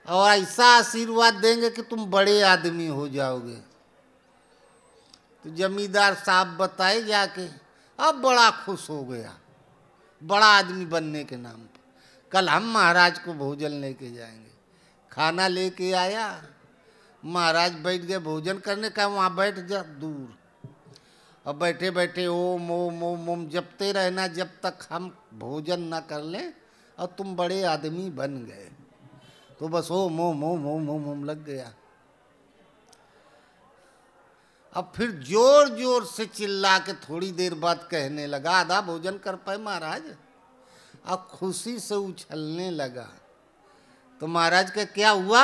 और ऐसा आशीर्वाद देंगे कि तुम बड़े आदमी हो जाओगे। तो जमींदार साहब बताए जाके, अब बड़ा खुश हो गया बड़ा आदमी बनने के नाम पर। कल हम महाराज को भोजन लेके जाएंगे। खाना लेके आया, महाराज बैठ गए भोजन करने का, वहाँ बैठ जा दूर, और बैठे बैठे ओम ओम ओम ओम जपते रहना जब तक हम भोजन ना कर लें, और तुम बड़े आदमी बन गए। तो बस ओम ओम ओम ओम ओम ओम लग गया। अब फिर जोर जोर से चिल्ला के थोड़ी देर बाद कहने लगा, आधा भोजन कर पाए महाराज, अब खुशी से उछलने लगा। तो महाराज का क्या हुआ?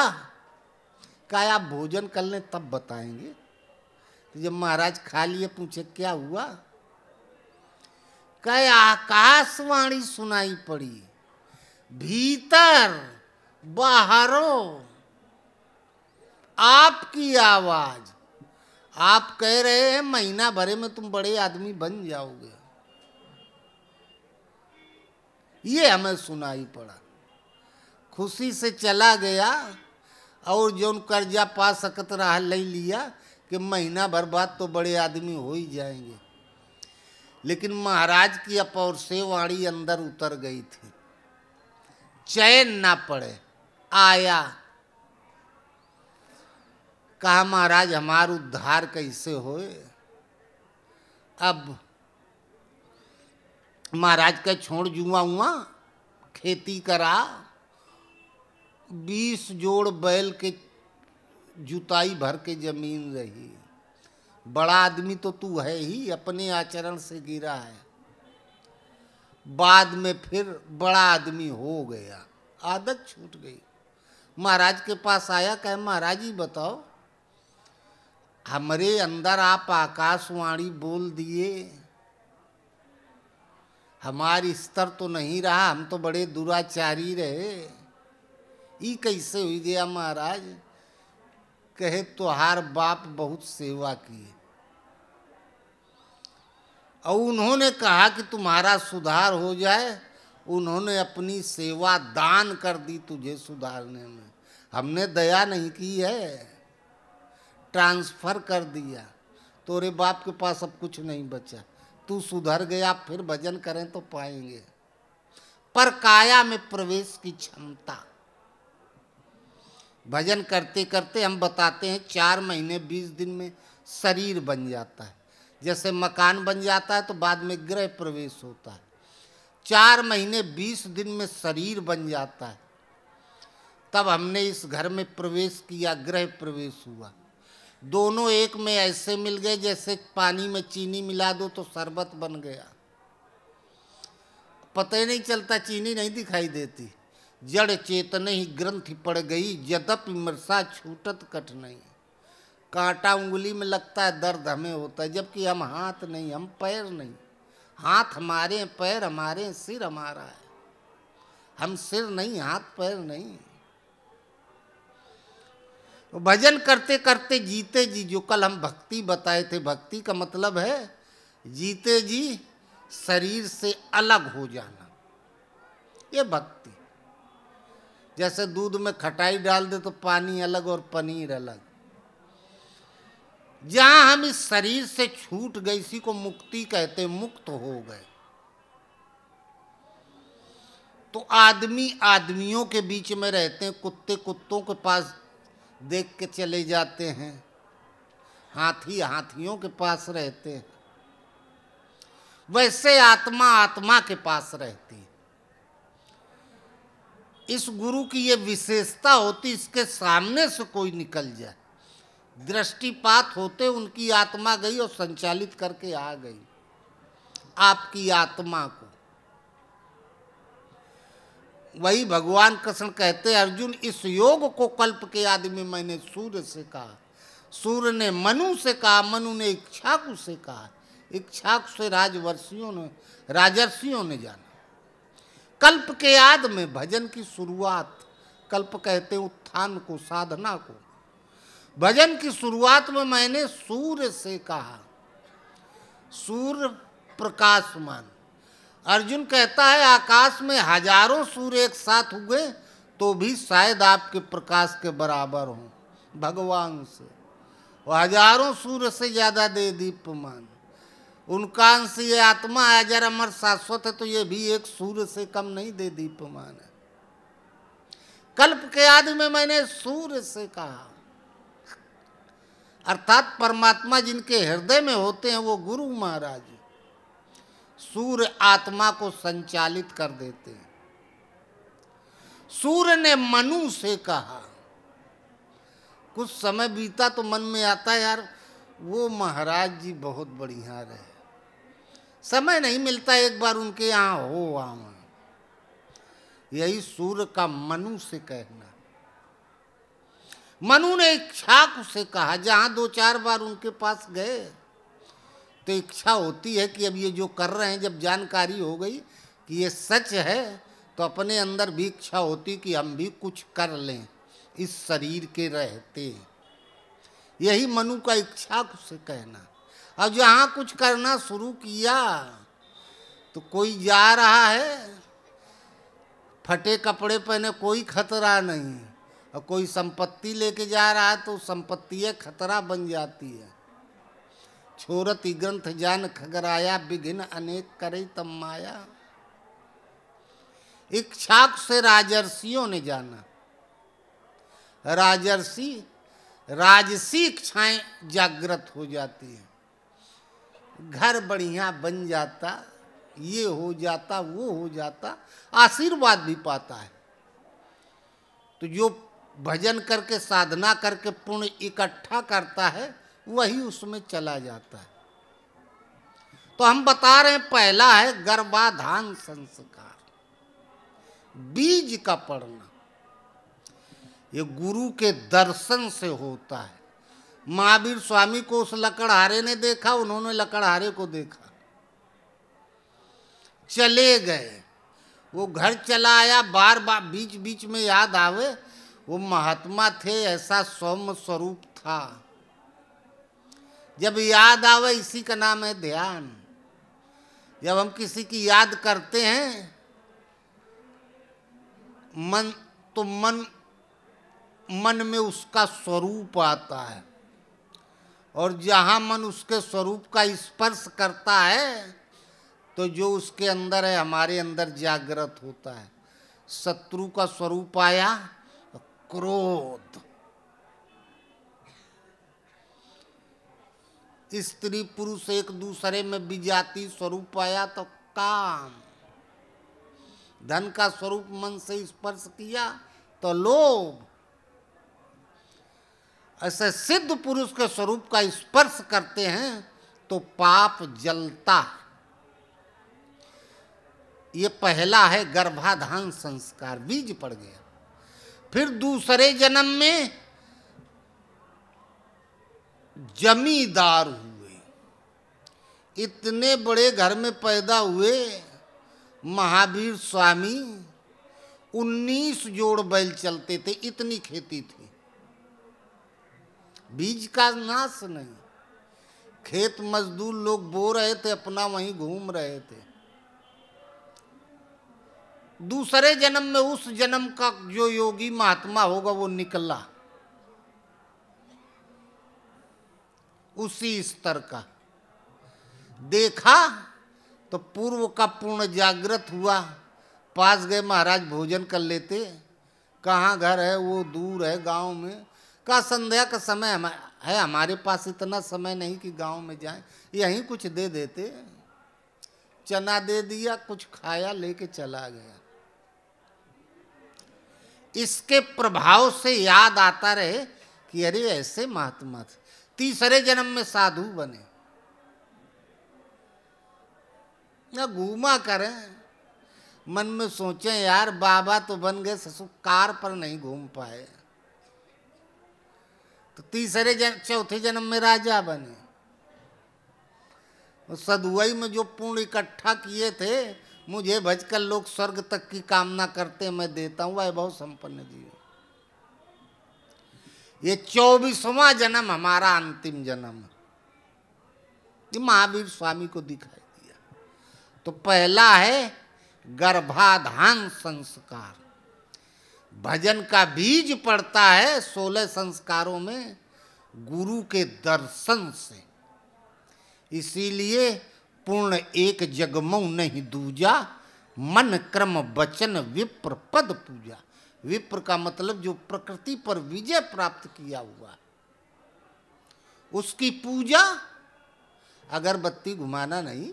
कहा आप भोजन कर लें तब बताएंगे। तो जब महाराज खा लिए पूछे क्या हुआ? कहे आकाशवाणी सुनाई पड़ी, भीतर बाहरों आपकी आवाज। आप कह रहे हैं महीना भरे में तुम बड़े आदमी बन जाओगे, ये हमें सुनाई पड़ा। खुशी से चला गया, और जो कर्जा पा सकत रहा ले लिया कि महीना भर बाद तो बड़े आदमी हो ही जाएंगे। लेकिन महाराज की अपौर से वाणी अंदर उतर गई थी, चैन ना पड़े। आया, कहा महाराज हमार उद्धार कैसे होए? अब महाराज का छोड़ जुआ हुआ, खेती करा, 20 जोड़ बैल के जुताई भर के जमीन रही। बड़ा आदमी तो तू है ही, अपने आचरण से गिरा है, बाद में फिर बड़ा आदमी हो गया, आदत छूट गई। महाराज के पास आया, कहे महाराज जी बताओ, हमरे अंदर आप आकाशवाणी बोल दिए, हमारी स्तर तो नहीं रहा, हम तो बड़े दुराचारी रहे, ये कैसे हुई गया महाराज? कहे तुहार बाप बहुत सेवा की, और उन्होंने कहा कि तुम्हारा सुधार हो जाए, उन्होंने अपनी सेवा दान कर दी तुझे सुधारने में। हमने दया नहीं की है, ट्रांसफर कर दिया। तोरे बाप के पास अब कुछ नहीं बचा, तू सुधर गया, फिर भजन करें तो पाएंगे। पर काया में प्रवेश की क्षमता, भजन करते करते हम बताते हैं 4 महीने 20 दिन में शरीर बन जाता है। जैसे मकान बन जाता है तो बाद में गृह प्रवेश होता है। 4 महीने 20 दिन में शरीर बन जाता है, तब हमने इस घर में प्रवेश किया, गृह प्रवेश हुआ। दोनों एक में ऐसे मिल गए जैसे पानी में चीनी मिला दो तो शरबत बन गया। पता ही नहीं चलता, चीनी नहीं दिखाई देती। जड़ चेतन ही ग्रंथि पड़ गई, यद्यपि मृषा छूटत कठ नहीं। कांटा उंगली में लगता है, दर्द हमें होता है, जबकि हम हाथ नहीं, हम पैर नहीं। हाथ हमारे, पैर हमारे, सिर हमारा है। हम सिर नहीं, हाथ पैर नहीं। भजन करते करते जीते जी, जो कल हम भक्ति बताए थे, भक्ति का मतलब है जीते जी शरीर से अलग हो जाना, ये भक्ति। जैसे दूध में खटाई डाल दे तो पानी अलग और पनीर अलग। जहां हम इस शरीर से छूट गए, इसी को मुक्ति कहते, मुक्त हो गए। तो आदमी आदमियों के बीच में रहते हैं, कुत्ते कुत्तों के पास देख के चले जाते हैं, हाथी हाथियों के पास रहते हैं। वैसे आत्मा आत्मा के पास रहती है। इस गुरु की ये विशेषता होती, इसके सामने से कोई निकल जाए, दृष्टिपात होते उनकी आत्मा गई और संचालित करके आ गई आपकी आत्मा को। वही भगवान कृष्ण कहते, अर्जुन इस योग को कल्प के आदि में मैंने सूर्य से कहा, सूर्य ने मनु से कहा, मनु ने इक्ष्वाकु से कहा, इक्ष्वाकु से राजर्षियों ने जाना। कल्प के आदि में भजन की शुरुआत, कल्प कहते उत्थान को, साधना को। भजन की शुरुआत में मैंने सूर्य से कहा, सूर्य प्रकाशमान। अर्जुन कहता है आकाश में हजारों सूर्य एक साथ हुए तो भी शायद आपके प्रकाश के बराबर हों, भगवान से। वो हजारों सूर्य से ज्यादा दे दीप्यमान। उनका अंश ये आत्मा है, अजर अमर शाश्वत है, तो ये भी एक सूर्य से कम नहीं दे दीप्यमान है। कल्प के आदि में मैंने सूर्य से कहा, अर्थात परमात्मा जिनके हृदय में होते हैं वो गुरु महाराज सूर्य आत्मा को संचालित कर देते हैं। सूर्य ने मनु से कहा। कुछ समय बीता तो मन में आता है यार वो महाराज जी बहुत बढ़िया रहे, समय नहीं मिलता एक बार उनके यहाँ हो आवा। यही सूर्य का मनु से कहना। मनु ने इक्ष्वाकु से कहा, जहां 2-4 बार उनके पास गए तो इच्छा होती है कि अब ये जो कर रहे हैं, जब जानकारी हो गई कि ये सच है तो अपने अंदर भी इच्छा होती कि हम भी कुछ कर लें इस शरीर के रहते। यही मनु का इक्ष्वाकु से कहना। अब जहाँ कुछ करना शुरू किया तो कोई जा रहा है फटे कपड़े पहने, कोई खतरा नहीं, और कोई संपत्ति लेके जा रहा है तो संपत्ति खतरा बन जाती है। छोरति ग्रंथ जान खगराया, विघ्न अनेक करे तम माया। इक्ष्वाकु से राजर्षियों ने जाना। राजर्षि, राजसी इच्छाएं जागृत हो जाती है, घर बढ़िया बन जाता, ये हो जाता, वो हो जाता, आशीर्वाद भी पाता है। तो जो भजन करके साधना करके पुण्य इकट्ठा करता है वही उसमें चला जाता है। तो हम बता रहे हैं पहला है गर्भाधान संस्कार, बीज का पड़ना। ये गुरु के दर्शन से होता है। महावीर स्वामी को उस लकड़हारे ने देखा, उन्होंने लकड़हारे को देखा, चले गए। वो घर चला आया, बार बार बीच बीच में याद आवे वो महात्मा थे, ऐसा सौम्य स्वरूप था। जब याद आवे, इसी का नाम है ध्यान। जब हम किसी की याद करते हैं मन, तो मन में उसका स्वरूप आता है, और जहाँ मन उसके स्वरूप का स्पर्श करता है तो जो उसके अंदर है हमारे अंदर जागृत होता है। शत्रु का स्वरूप आया, क्रोध। स्त्री पुरुष एक दूसरे में विजाती स्वरूप पाया तो काम। धन का स्वरूप मन से स्पर्श किया तो लोभ। ऐसे सिद्ध पुरुष के स्वरूप का स्पर्श करते हैं तो पाप जलता। ये पहला है गर्भाधान संस्कार, बीज पड़ गया। फिर दूसरे जन्म में जमींदार हुए, इतने बड़े घर में पैदा हुए। महावीर स्वामी 19 जोड़ बैल चलते थे, इतनी खेती थी। बीज का नाश नहीं। खेत मजदूर लोग बो रहे थे, अपना वहीं घूम रहे थे। दूसरे जन्म में उस जन्म का जो योगी महात्मा होगा वो निकला, उसी स्तर का देखा तो पूर्व का पूर्ण जागृत हुआ। पास गए, महाराज भोजन कर लेते। कहाँ घर है? वो दूर है गांव में। का संध्या का समय है, हमारे पास इतना समय नहीं कि गांव में जाएं, यहीं कुछ दे देते। चना दे दिया, कुछ खाया, लेके चला गया। इसके प्रभाव से याद आता रहे कि अरे ऐसे महात्मा थे। तीसरे जन्म में साधु बने। ना घूमा करें, मन में सोचे यार बाबा तो बन गए, ससुर कार पर नहीं घूम पाए। तो तीसरे चौथे जन्म में राजा बने। सदुआई में जो पुण्य इकट्ठा किए थे, मुझे भजकर लोग स्वर्ग तक की कामना करते, मैं देता हूँ। वह बहुत संपन्न जीव। ये 24वां जन्म हमारा अंतिम जन्म। ये महावीर स्वामी को दिखाई दिया। तो पहला है गर्भाधान संस्कार। भजन का बीज पड़ता है 16 संस्कारों में गुरु के दर्शन से। इसीलिए पूर्ण एक जगमऊ नहीं दूजा, मन क्रम वचन विप्र पद पूजा। विप्र का मतलब जो प्रकृति पर विजय प्राप्त किया हुआ, उसकी पूजा। अगरबत्ती घुमाना नहीं,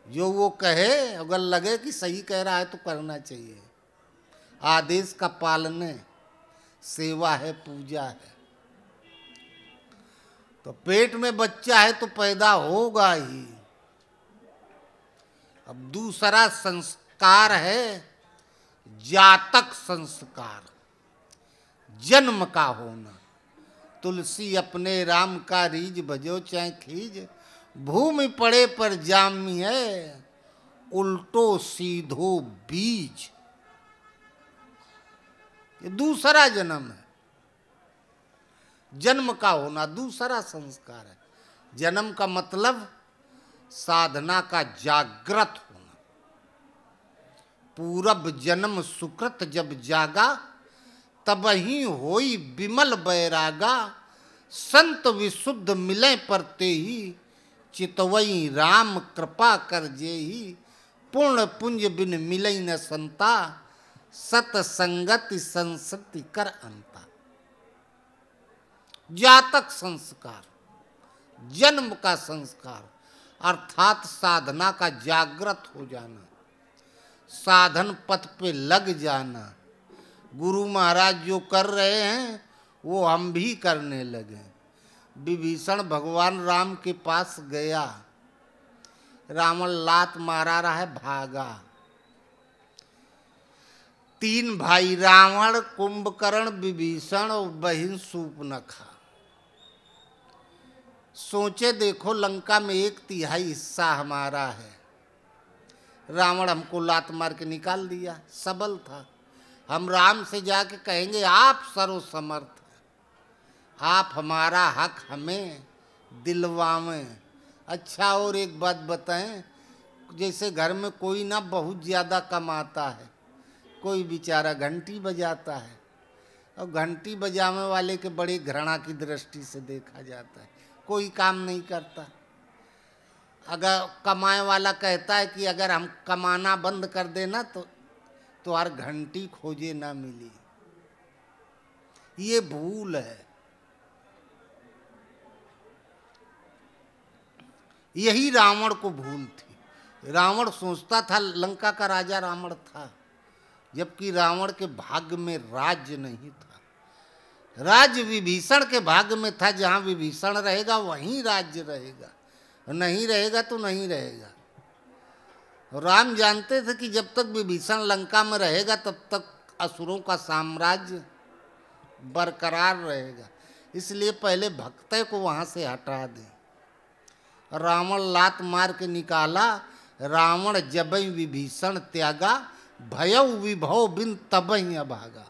जो वो कहे अगर लगे कि सही कह रहा है तो करना चाहिए। आदेश का पालन है, सेवा है, पूजा है। तो पेट में बच्चा है तो पैदा होगा ही। अब दूसरा संस्कार है जातक संस्कार, जन्म का होना। तुलसी अपने राम का रीज भजो चाहे खीज, भूमि पड़े पर जामी है, उल्टो सीधो बीज। ये दूसरा जन्म है। जन्म का होना दूसरा संस्कार है। जन्म का मतलब साधना का जागृत होना। पूरब जन्म सुकृत जब जागा, तब ही होई विमल बैरागा। संत विशुद्ध मिले परते ही, चितवई राम कृपा कर जेही। पूर्ण पुंज बिन मिलई न संता, सतसंगति संसति कर अंता। जातक संस्कार, जन्म का संस्कार, अर्थात साधना का जागृत हो जाना, साधन पथ पे लग जाना। गुरु महाराज जो कर रहे हैं वो हम भी करने लगे। विभीषण भगवान राम के पास गया, रावण लात मारा रहा है, भागा। 3 भाई रावण, कुंभकर्ण, विभीषण और बहिन शूर्पणखा। सोचे देखो लंका में 1/3 हिस्सा हमारा है। रावण हमको लात मार के निकाल दिया, सबल था। हम राम से जाके कहेंगे आप सर्वसमर्थ हैं, आप हमारा हक हमें दिलवावें। अच्छा और एक बात बताएं, जैसे घर में कोई ना बहुत ज़्यादा कमाता है, कोई बेचारा घंटी बजाता है, और घंटी बजाने वाले के बड़ी घृणा की दृष्टि से देखा जाता है, कोई काम नहीं करता। अगर कमाए वाला कहता है कि अगर हम कमाना बंद कर देना तो हर घंटी खोजे ना मिली। ये भूल है। यही रावण को भूल थी। रावण सोचता था लंका का राजा रावण था, जबकि रावण के भाग्य में राज्य नहीं था। राज्य विभीषण के भाग्य में था। जहाँ विभीषण रहेगा वहीं राज्य रहेगा, नहीं रहेगा तो नहीं रहेगा। राम जानते थे कि जब तक विभीषण लंका में रहेगा तब तक असुरों का साम्राज्य बरकरार रहेगा, इसलिए पहले भक्तय को वहाँ से हटा दें। रावण लात मार के निकाला। रावण जबई विभीषण त्यागा, भयउ विभव बिन तबई अभागा।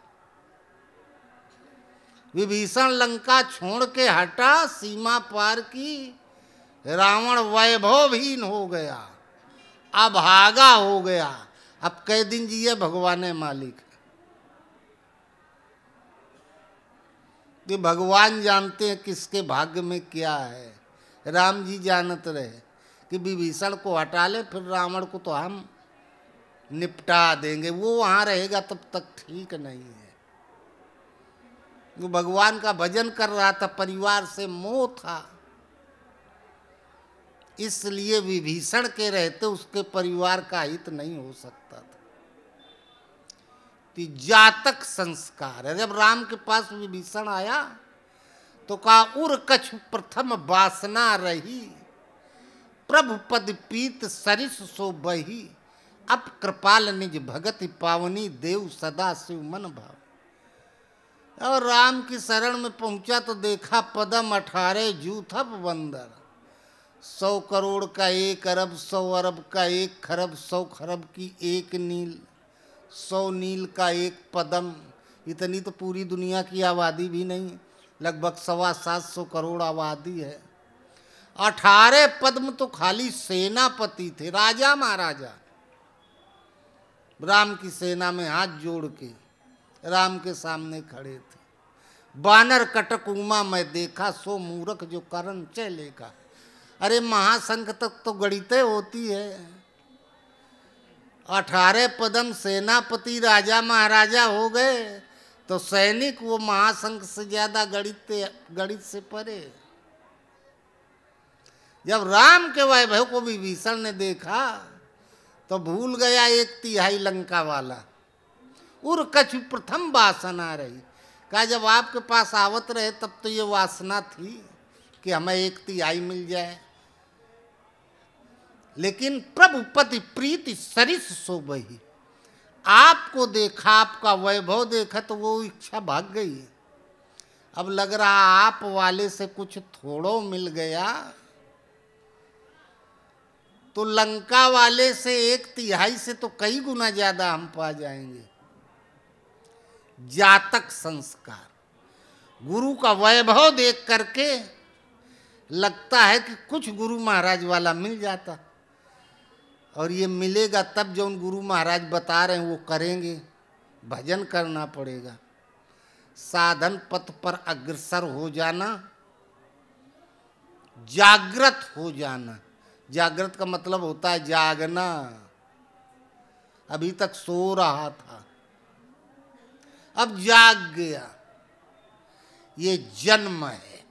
विभीषण लंका छोड़ के हटा, सीमा पार की। रावण वैभवहीन हो गया, अभागा हो गया। अब कई दिन जिए भगवान मालिक। कि भगवान जानते हैं किसके भाग्य में क्या है। राम जी जानत रहे कि विभीषण को हटा ले, फिर रावण को तो हम निपटा देंगे। वो वहां रहेगा तब तक ठीक नहीं है। वो भगवान का भजन कर रहा था, परिवार से मोह था, इसलिए विभीषण के रहते उसके परिवार का हित नहीं हो सकता था। तो जातक संस्कार है। जब राम के पास विभीषण आया तो कहा उर कछु प्रथम वासना रही, प्रभु पद पीत सरिस सो बही, अब कृपाल निज भगति पावनी, देव सदा शिव मन भाव। और राम की शरण में पहुंचा तो देखा पदम 18 जूथब बंदर। 100 करोड़ का 1 अरब, 100 अरब का 1 खरब, 100 खरब की 1 नील, 100 नील का 1 पदम। इतनी तो पूरी दुनिया की आबादी भी नहीं, लगभग 725 करोड़ आबादी है। 18 पद्म तो खाली सेनापति थे, राजा महाराजा। राम की सेना में हाथ जोड़ के राम के सामने खड़े थे। बानर कटक उमा मैं देखा, सो मूरख जो करण चले का। अरे महासंख तक तो गणितें होती है। 18 पदम सेनापति राजा महाराजा हो गए तो सैनिक वो महासंख से ज्यादा गणित से परे। जब राम के वैभव को विभीषण ने देखा तो भूल गया 1/3 लंका वाला। उर कछु प्रथम वासना रही। कहा जब आपके पास आवत रहे तब तो ये वासना थी कि हमें 1/3 मिल जाए, लेकिन प्रभु पति प्रीति सरिस सो बही। आपको देखा, आपका वैभव देखा तो वो इच्छा भाग गई। अब लग रहा आप वाले से कुछ थोड़ो मिल गया तो लंका वाले से 1/3 से तो कई गुना ज्यादा हम पा जाएंगे। जातक संस्कार। गुरु का वैभव देख करके लगता है कि कुछ गुरु महाराज वाला मिल जाता, और ये मिलेगा तब जो उन गुरु महाराज बता रहे हैं वो करेंगे। भजन करना पड़ेगा, साधन पथ पर अग्रसर हो जाना, जागृत हो जाना। जागृत का मतलब होता है जागना। अभी तक सो रहा था, अब जाग गया। ये जन्म है।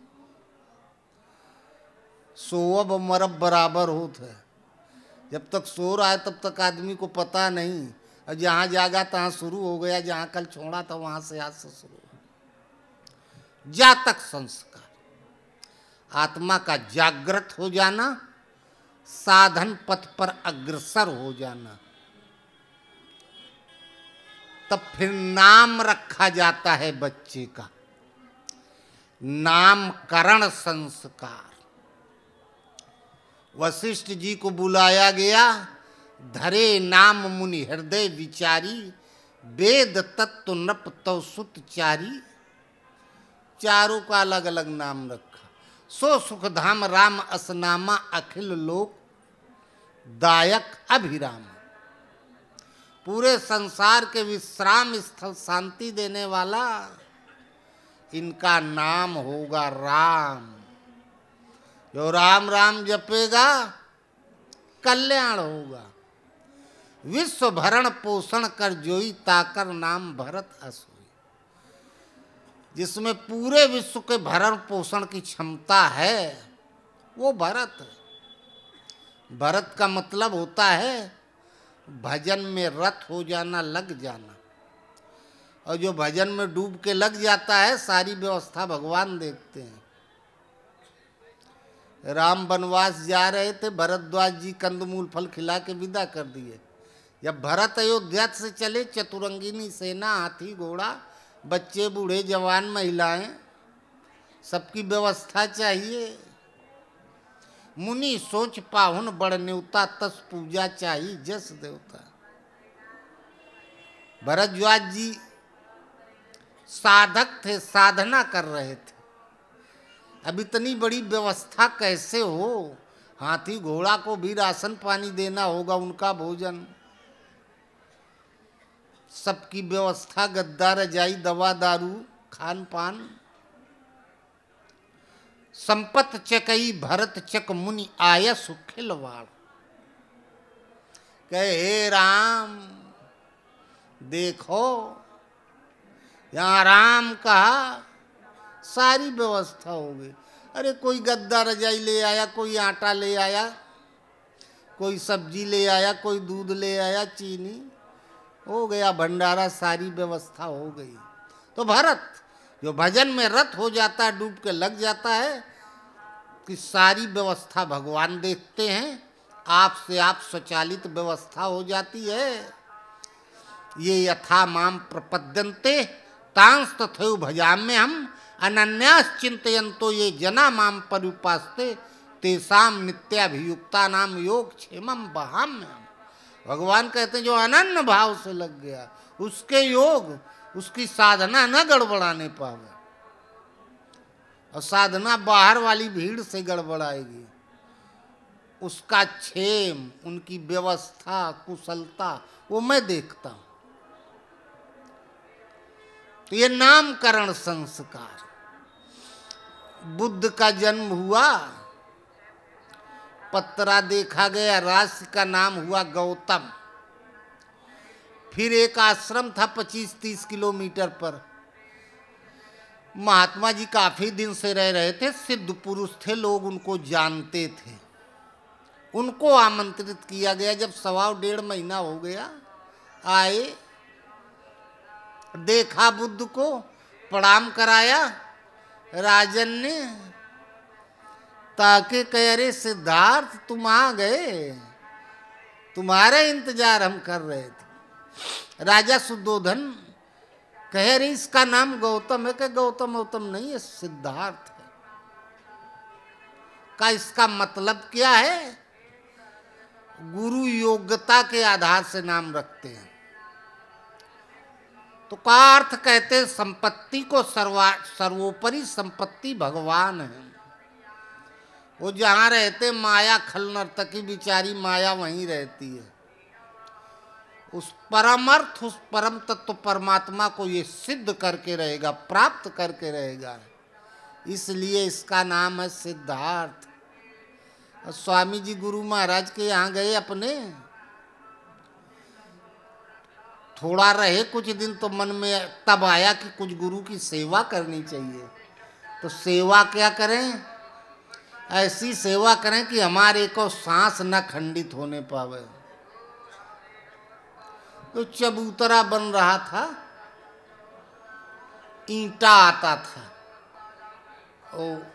सोअब मरब बराबर होता है। जब तक सो रहा है तब तक आदमी को पता नहीं, और जहां जागा तहां शुरू हो गया, जहां कल छोड़ा था वहां से आज से शुरू हो। जातक संस्कार। आत्मा का जागृत हो जाना, साधन पथ पर अग्रसर हो जाना। तब फिर नाम रखा जाता है बच्चे का, नामकरण संस्कार। वशिष्ठ जी को बुलाया गया, धरे नाम मुनि हृदय विचारी, वेद तत्व नप तव सुत चारी। चारों का अलग अलग नाम रखा। सो सुख धाम राम असनामा, अखिल लोक दायक अभिराम। पूरे संसार के विश्राम स्थल शांति देने वाला, इनका नाम होगा राम। जो राम राम जपेगा कल्याण होगा। विश्व भरण पोषण कर जोई, ताकर नाम भरत असोई। जिसमें पूरे विश्व के भरण पोषण की क्षमता है, वो भरत है। भरत का मतलब होता है भजन में रत हो जाना, लग जाना। और जो भजन में डूब के लग जाता है, सारी व्यवस्था भगवान देखते हैं। राम वनवास जा रहे थे, भरद्वाज जी कंदमूल फल खिला के विदा कर दिए। जब भरत अयोध्या से चले, चतुरंगिनी सेना, हाथी घोड़ा, बच्चे बूढ़े जवान महिलाएं, सबकी व्यवस्था चाहिए। मुनि सोच पाहुन बड़ न्योता, तस पूजा चाहिए जस देवता। भरद्वाज जी साधक थे, साधना कर रहे थे। अब इतनी बड़ी व्यवस्था कैसे हो? हाथी घोड़ा को भी राशन पानी देना होगा, उनका भोजन, सबकी व्यवस्था, गद्दा रजाई, दवा दारू, खान पान। संपत चकई भरत चक मुनि आय सुखिलवाड़। कहे हे राम देखो, यहाँ राम कहा, सारी व्यवस्था हो गई। अरे कोई गद्दा रजाई ले आया, कोई आटा ले आया, कोई सब्जी ले आया, कोई दूध ले आया, चीनी, हो गया भंडारा, सारी व्यवस्था हो गई। तो भरत जो भजन में रत हो जाता है, डूब के लग जाता है, कि सारी व्यवस्था भगवान देखते हैं, आप से आप स्वचालित व्यवस्था हो जाती है। ये यथा माम प्रपद्यन्ते तांस तथैव भजाम्य हम अनन्यास चिंतयन्तो ये जना माम परुपास्ते तेसाम नित्याभियुक्ता नाम योग क्षेमम बहाम्यहम्। भगवान कहते हैं जो अनन्य भाव से लग गया, उसके योग, उसकी साधना न गड़बड़ाने पावे। और साधना बाहर वाली भीड़ से गड़बड़ाएगी, उसका क्षेम, उनकी व्यवस्था, कुशलता, वो मैं देखता हूं। तो ये नामकरण संस्कार, बुद्ध का जन्म हुआ, पत्रा देखा गया, राशि का नाम हुआ गौतम। फिर एक आश्रम था 25-30 किलोमीटर पर, महात्मा जी काफी दिन से रह रहे थे, सिद्ध पुरुष थे, लोग उनको जानते थे। उनको आमंत्रित किया गया। जब 1.25 महीना हो गया, आए, देखा बुद्ध को, प्रणाम कराया। राजन ने ताके कह रहे सिद्धार्थ तुम आ गए, तुम्हारा इंतजार हम कर रहे थे। राजा सुद्धोधन कह रहे इसका नाम गौतम है। कि गौतम गौतम नहीं है, सिद्धार्थ है। का इसका मतलब क्या है? गुरु योग्यता के आधार से नाम रखते हैं। तो का अर्थ कहते हैं संपत्ति को सर्वोपरि संपत्ति भगवान है। वो जहाँ रहते माया, खल नर्तकी बिचारी माया वहीं रहती है। उस परमर्थ, उस परम तत्व परमात्मा को ये सिद्ध करके रहेगा, प्राप्त करके रहेगा, इसलिए इसका नाम है सिद्धार्थ। और स्वामी जी गुरु महाराज के यहाँ गए अपने, थोड़ा रहे कुछ दिन, तो मन में तब आया कि कुछ गुरु की सेवा करनी चाहिए। तो सेवा क्या करें? ऐसी सेवा करें कि हमारे को सांस न खंडित होने पावे। तो चबूतरा बन रहा था, ईंटा आता था, और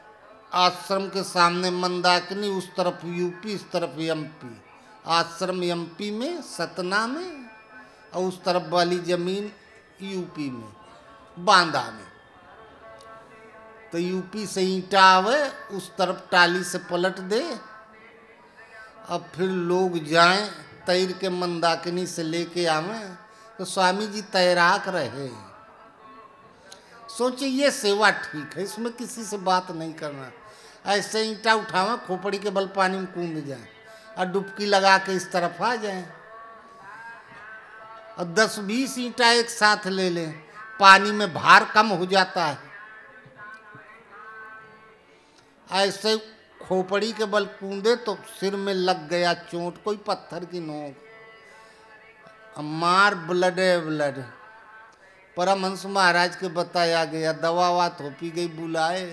आश्रम के सामने मंदाकिनी, उस तरफ यूपी, इस तरफ एमपी। आश्रम एमपी में, सतना में, और उस तरफ वाली जमीन यूपी में, बांदा में। तो यूपी से ईंटा आवे, उस तरफ टाली से पलट दे, अब फिर लोग जाएं, तैर के मंदाकिनी से लेके आवे। तो स्वामी जी तैराक रहे। सोचे ये सेवा ठीक है, इसमें किसी से बात नहीं करना। ऐसे ईंटा उठावे, खोपड़ी के बल पानी में कूद जाए और डुबकी लगा के इस तरफ आ जाए। और 10-20 ईंटा एक साथ ले लें, पानी में भार कम हो जाता है। ऐसे खोपड़ी के बल कूदे तो सिर में लग गया चोट, कोई पत्थर की नोक, मार ब्लड है ब्लड। परमहंस महाराज के बताया गया, दवा वा थोपी गई, बुलाए।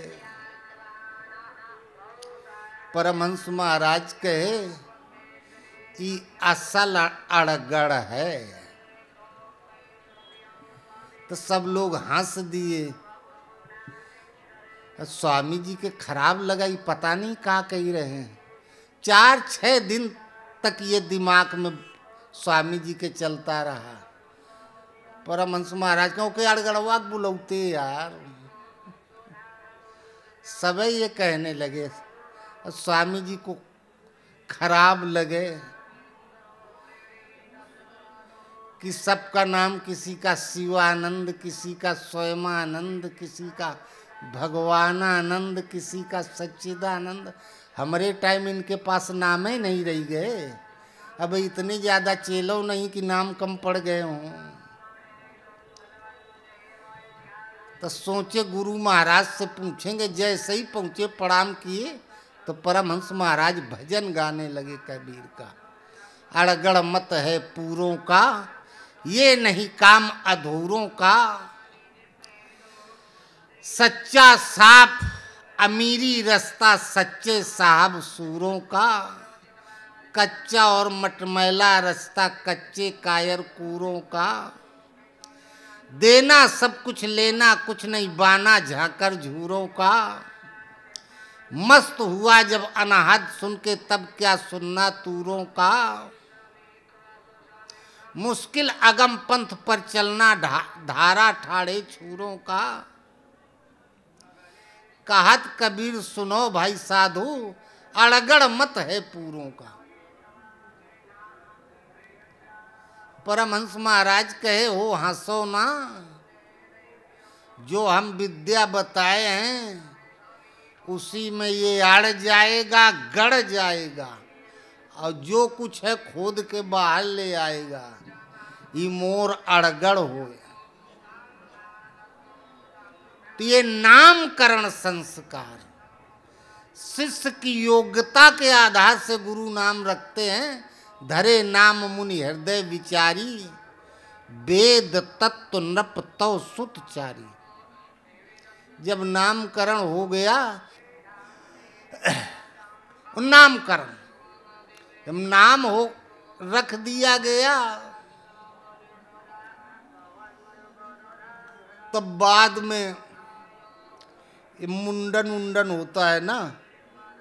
परमहंस महाराज कहे कि असल अड़गड़ है। तो सब लोग हंस दिए। स्वामी जी के खराब लगा, ये पता नहीं क्या कह रहे हैं। 4-6 दिन तक ये दिमाग में स्वामी जी के चलता रहा। परमहंस महाराज कहो कि अड़गड़वा बुलौते यार, सब ये कहने लगे। स्वामी जी को खराब लगे कि सबका नाम, किसी का शिवानंद, किसी का स्वयमानंद, किसी का भगवानानंद, किसी का सच्चिदानंद। हमारे टाइम इनके पास नाम ही नहीं रह गए। अब इतने ज़्यादा चेलो नहीं कि नाम कम पड़ गए हों। तो सोचे गुरु महाराज से पूछेंगे। जैसे ही पहुँचे, प्रणाम किए, तो परमहंस महाराज भजन गाने लगे कबीर का। अड़गड़ मत है पूरों का, ये नहीं काम अधूरों का। सच्चा साफ अमीरी रास्ता, सच्चे साहब सूरों का। कच्चा और मटमैला रास्ता, कच्चे कायर कूरों का। देना सब कुछ, लेना कुछ नहीं, बाना झाकर झूरों का। मस्त हुआ जब अनाहत सुन के, तब क्या सुनना तूरों का। मुश्किल अगम पंथ पर चलना, धारा ठाड़े छूरों का। कहत कबीर सुनो भाई साधु, अड़गड़ मत है पूरों का। परमहंस महाराज कहे हो हंसो ना, जो हम विद्या बताए हैं उसी में ये अड़ जाएगा, गड़ जाएगा, और जो कुछ है खोद के बाहर ले आएगा। ये मोर अड़गड़ हो। तो ये नामकरण संस्कार शिष्य की योग्यता के आधार से गुरु नाम रखते हैं। धरे नाम मुनि हृदय विचारी, वेद तत्व नृप तव सुतचारी। जब नामकरण हो गया, नामकरण जब नाम हो रख दिया गया, तब बाद में ये मुंडन उंडन होता है ना,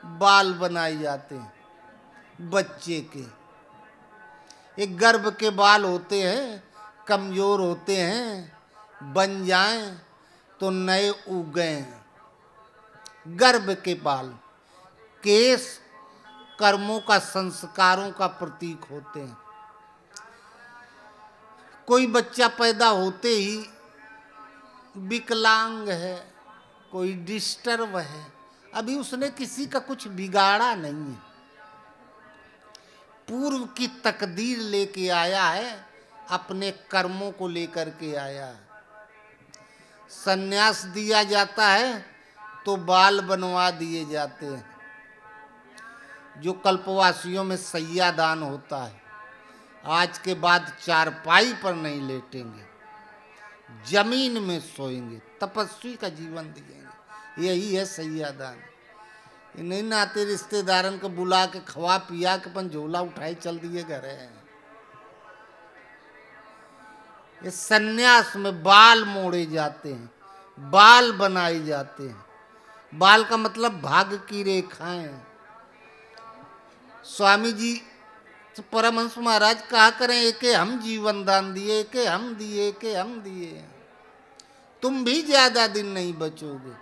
बाल बनाए जाते हैं बच्चे के। एक गर्भ के बाल होते हैं, कमजोर होते हैं, बन जाएं तो नए उगें। गर्भ के बाल, केस कर्मों का, संस्कारों का प्रतीक होते हैं। कोई बच्चा पैदा होते ही विकलांग है, कोई डिस्टर्ब है, अभी उसने किसी का कुछ बिगाड़ा नहीं है, पूर्व की तकदीर लेके आया है, अपने कर्मों को लेकर के आया है। सन्यास दिया जाता है तो बाल बनवा दिए जाते हैं। जो कल्पवासियों में सैयादान होता है, आज के बाद चारपाई पर नहीं लेटेंगे, जमीन में सोएंगे, तपस्वी का जीवन जिएंगे। यही है सैयादान। नहीं नाते रिश्तेदारन को बुला के खवा पिया के अपन झोला उठाए चल दिए घर है। ये सन्यास में बाल मोड़े जाते हैं, बाल बनाए जाते हैं। बाल का मतलब भाग्य की रेखाएं। स्वामी जी परमहंस महाराज कहा करें, एके हम जीवन दान दिए, एके हम दिए, एके हम दिए, तुम भी ज्यादा दिन नहीं बचोगे।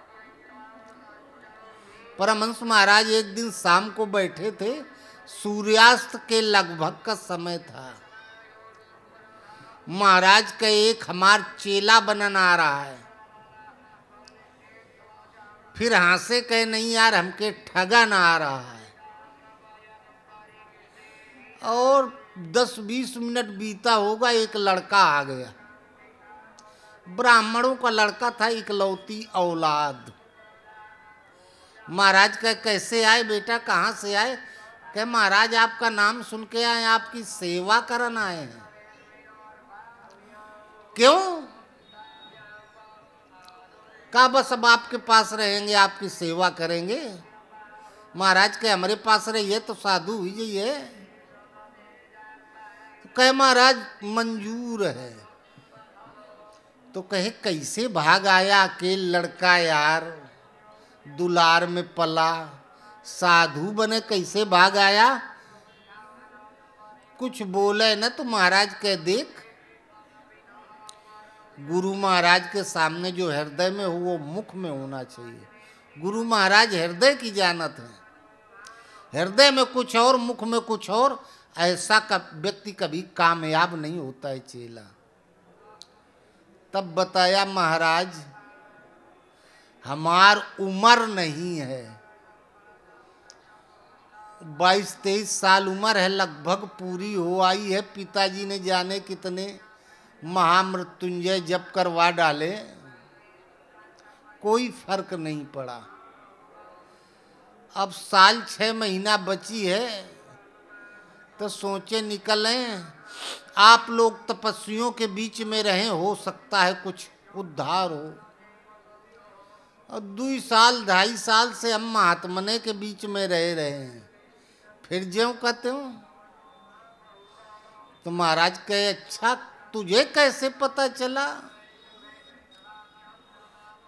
परमहंस महाराज एक दिन शाम को बैठे थे, सूर्यास्त के लगभग का समय था। महाराज का एक हमार चेला बनन आ रहा है। फिर हंसे कहे, नहीं यार हमके ठगन आ रहा है। और 10-20 मिनट बीता होगा, एक लड़का आ गया। ब्राह्मणों का लड़का था, इकलौती औलाद। महाराज कहे, कैसे आए बेटा, कहाँ से आए? कहे, महाराज आपका नाम सुन के आए, आपकी सेवा करन आए हैं। क्यों? कहा बस अब आपके पास रहेंगे, आपकी सेवा करेंगे। महाराज के हमारे पास रहिए तो साधु हुई जाइए। तो कहे महाराज मंजूर है। तो कहे कैसे भाग आया अकेले लड़का यार, दुलार में पला, साधु बने कैसे भाग आया? कुछ बोले न तो महाराज कह देख, गुरु महाराज के सामने जो हृदय में हो वो मुख में होना चाहिए। गुरु महाराज हृदय की जानत है, हृदय में कुछ और मुख में कुछ और। ऐसा व्यक्ति कभी कामयाब नहीं होता है चेला। तब बताया महाराज हमार उम्र नहीं है, 22-23 साल उम्र है, लगभग पूरी हो आई है। पिताजी ने जाने कितने महामृत्युंजय जप करवा डाले, कोई फर्क नहीं पड़ा। अब साल 6 महीना बची है तो सोचे निकलें, आप लोग तपस्वियों के बीच में रहें, हो सकता है कुछ उद्धार हो। और 2 साल 2.5 साल से हम महात्मने के बीच में रहे हैं, फिर ज्यों कहते हो। तो महाराज कहे अच्छा तुझे कैसे पता चला?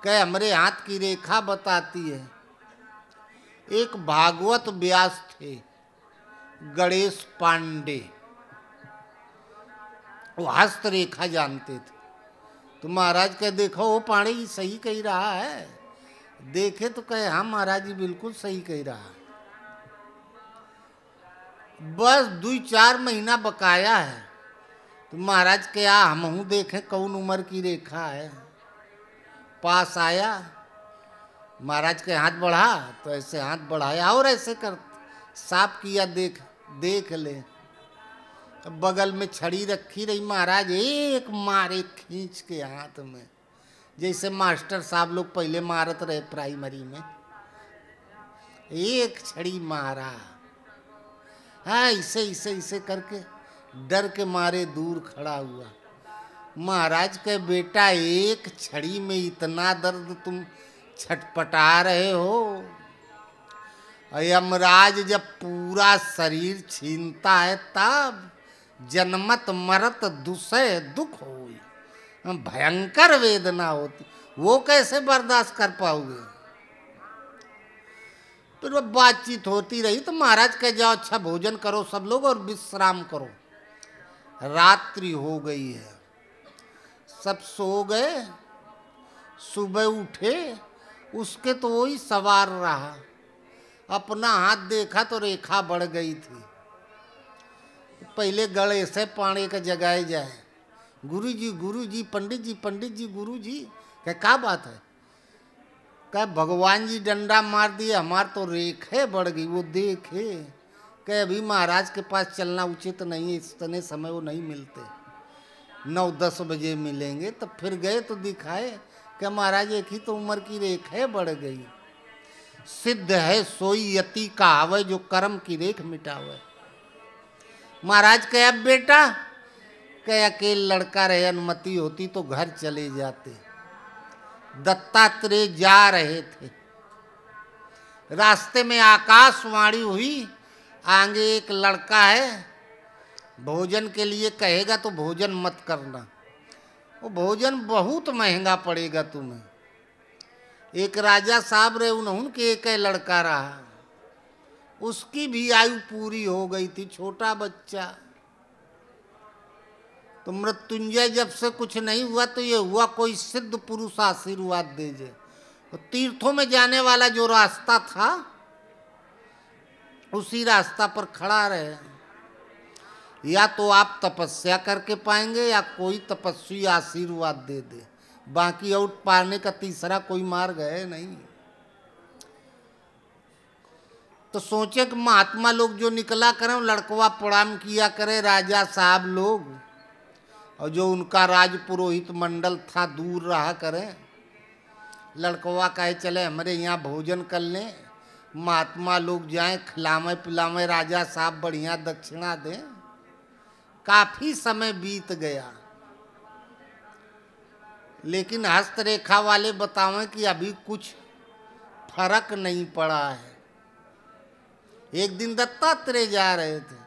कहे हमारे हाथ की रेखा बताती है। एक भागवत व्यास थे गणेश पांडे, वो हस्त रेखा जानते थे। तो महाराज कहे देखो वो पांडे ही सही कह रहा है। देखे तो कहे हाँ महाराज जी बिल्कुल सही कह रहा है। बस 2-4 महीना बकाया है। तो महाराज के आ हम देखें कौन उम्र की रेखा है। पास आया, महाराज के हाथ बढ़ा तो ऐसे हाथ बढ़ाया और ऐसे कर साफ किया, देख ले। बगल में छड़ी रखी रही, महाराज एक मारे खींच के हाथ में, जैसे मास्टर साहब लोग पहले मारत रहे प्राइमरी में, एक छड़ी मारा। हाँ इसे करके डर के मारे दूर खड़ा हुआ। महाराज के बेटा एक छड़ी में इतना दर्द तुम छटपटा रहे हो। यमराज जब पूरा शरीर छीनता है तब जन्मत मरत दुसह दुख हो, भयंकर वेदना होती, वो कैसे बर्दाश्त कर पाओगे? फिर वो बातचीत होती रही। तो महाराज कह जाओ अच्छा भोजन करो सब लोग और विश्राम करो। रात्रि हो गई है, सब सो गए। सुबह उठे, उसके तो वही सवार रहा, अपना हाथ देखा तो रेखा बढ़ गई थी। पहले गले से पानी का जगाए जाए, गुरुजी पंडित जी गुरुजी। क्या बात है? क्या भगवान जी डंडा मार दिए, हमार तो रेखे बढ़ गई। वो देखे कि अभी महाराज के पास चलना उचित नहीं है, इतने समय वो नहीं मिलते, 9-10 बजे मिलेंगे। तब फिर गए तो दिखाए कि महाराज एक ही तो उम्र की रेखा बढ़ गई। सिद्ध है सोई यति कहावे, जो कर्म की रेख मिटावे। महाराज कहे अब बेटा, कहे अकेले लड़का रहे, अनुमति होती तो घर चले जाते। दत्तात्रेय जा रहे थे, रास्ते में आकाशवाणी हुई, आगे एक लड़का है, भोजन के लिए कहेगा तो भोजन मत करना, वो भोजन बहुत महंगा पड़ेगा तुम्हें। एक राजा साहब रहे, उनके एक लड़का रहा, उसकी भी आयु पूरी हो गई थी, छोटा बच्चा। तो मृत्युंजय जब से कुछ नहीं हुआ तो ये हुआ कोई सिद्ध पुरुष आशीर्वाद दे जे। तो तीर्थों में जाने वाला जो रास्ता था उसी रास्ता पर खड़ा रहे। या तो आप तपस्या करके पाएंगे या कोई तपस्वी आशीर्वाद दे दे, बाकी आउट पाने का तीसरा कोई मार्ग है नहीं। तो सोचे कि महात्मा लोग जो निकला करें, लड़कवा प्रणाम किया करे, राजा साहब लोग और जो उनका राज पुरोहित मंडल था दूर रहा करें। लड़कवा कहे चले हमारे यहाँ भोजन कर लें, महात्मा लोग जाएं, खिलावे पिलावे, राजा साहब बढ़िया दक्षिणा दें। काफी समय बीत गया, लेकिन हस्तरेखा वाले बतावें कि अभी कुछ फर्क नहीं पड़ा है। एक दिन दत्तात्रेय जा रहे थे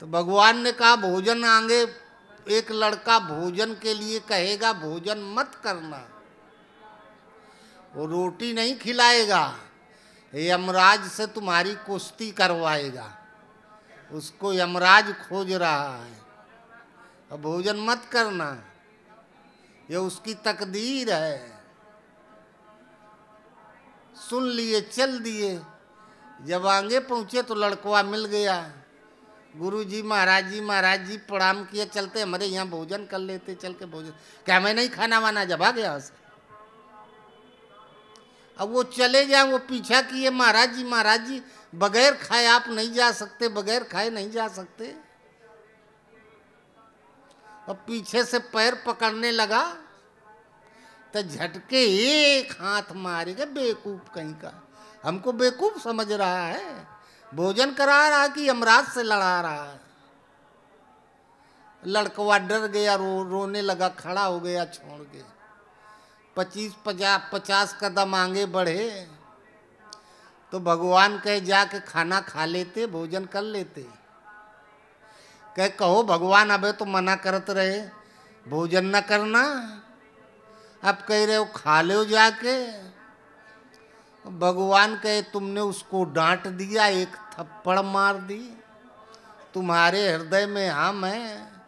तो भगवान ने कहा भोजन आगे, एक लड़का भोजन के लिए कहेगा भोजन मत करना, वो रोटी नहीं खिलाएगा, यमराज से तुम्हारी कुश्ती करवाएगा, उसको यमराज खोज रहा है, अब भोजन मत करना, ये उसकी तकदीर है। सुन लिए, चल दिए। जब आगे पहुंचे तो लड़कवा मिल गया। गुरु जी महाराज जी प्रणाम किए, चलते हमारे यहाँ भोजन कर लेते, चल के भोजन। क्या मैं नहीं खाना वाना, जब आ गया से। अब वो चले जाए, वो पीछा किए, महाराज जी बगैर खाए आप नहीं जा सकते, बगैर खाए नहीं जा सकते। अब पीछे से पैर पकड़ने लगा तो झटके एक हाथ मारेगा, बेवकूफ कहीं का, हमको बेवकूफ समझ रहा है, भोजन करा रहा कि यमराज से लड़ा रहा है। लड़कवा डर गया, रोने लगा, खड़ा हो गया छोड़ के। 50 कदम आगे बढ़े तो भगवान कहे जाके खाना खा लेते, भोजन कर लेते। कहो भगवान अबे तो मना करते रहे भोजन न करना, अब कह रहे हो खा लो जाके। भगवान कहे तुमने उसको डांट दिया, एक थप्पड़ मार दी, तुम्हारे हृदय में हम हैं,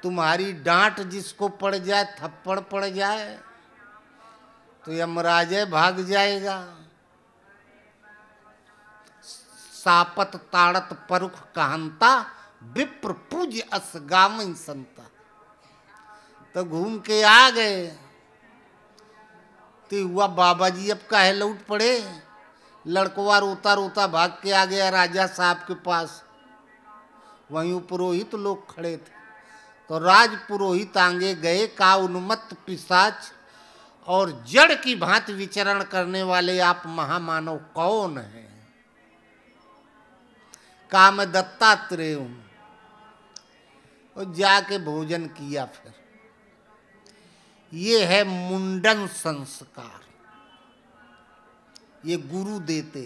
तुम्हारी डांट जिसको पड़ जाए, थप्पड़ पड़ जाए तो यमराज भाग जाएगा। सापत ताड़त परुख कहंता, विप्र पूज अस गावई संता। तो घूम के आ गए तो हुआ बाबा जी अब काहे लौट पड़े। लड़कवा रोता रोता भाग के आ गया राजा साहब के पास। वहीं पुरोहित लोग खड़े थे तो राज पुरोहित आगे गए, का उन्मत्त पिशाच और जड़ की भांति विचरण करने वाले आप महामानव कौन हैं। का मैं दत्तात्रेय हूं। और जाके भोजन किया। फिर ये है मुंडन संस्कार, ये गुरु देते।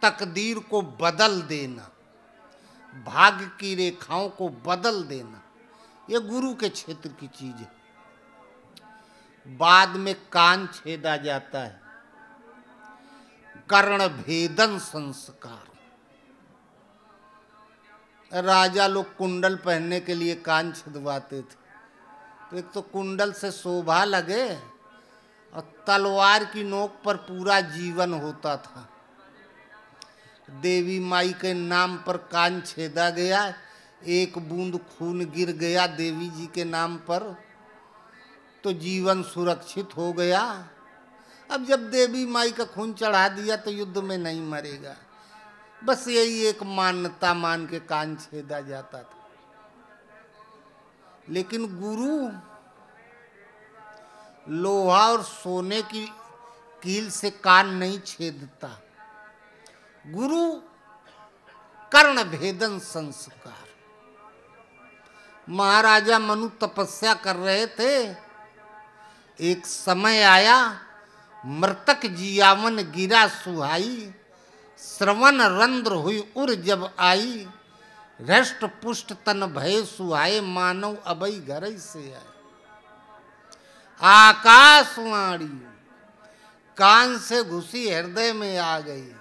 तकदीर को बदल देना, भाग्य की रेखाओं को बदल देना, ये गुरु के क्षेत्र की चीज है। बाद में कान छेदा जाता है, कर्ण भेदन संस्कार। राजा लोग कुंडल पहनने के लिए कान छिदवाते थे। तो एक तो कुंडल से शोभा लगे और तलवार की नोक पर पूरा जीवन होता था। देवी माई के नाम पर कान छेदा गया, एक बूंद खून गिर गया देवी जी के नाम पर तो जीवन सुरक्षित हो गया। अब जब देवी माई का खून चढ़ा दिया तो युद्ध में नहीं मरेगा। बस यही एक मान्यता मान के कान छेदा जाता था। लेकिन गुरु लोहा और सोने की कील से कान नहीं छेदता। गुरु कर्ण भेदन संस्कार। महाराजा मनु तपस्या कर रहे थे, एक समय आया मृतक जियावन गिरा सुहाई, श्रवण रंध्र हुई उर जब आई, हृष्ट पुष्ट तन भय सुहाए, मानव अबई घर से आए। आकाशवाणी कान से घुसी हृदय में आ गई।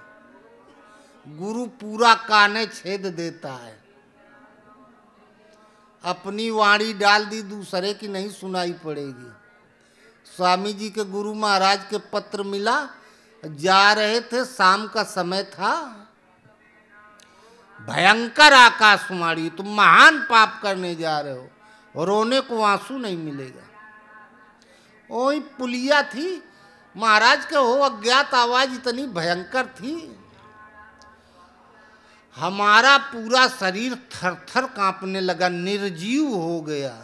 गुरु पूरा काने छेद देता है। अपनी वाणी डाल दी, दूसरे की नहीं सुनाई पड़ेगी। स्वामी जी के गुरु महाराज के पत्र मिला, जा रहे थे, शाम का समय था। भयंकर आकाशवाणी, तुम महान पाप करने जा रहे हो, रोने को आंसू नहीं मिलेगा। वही पुलिया थी, महाराज के हो अज्ञात आवाज इतनी भयंकर थी, हमारा पूरा शरीर थर थर कांपने लगा, निर्जीव हो गया,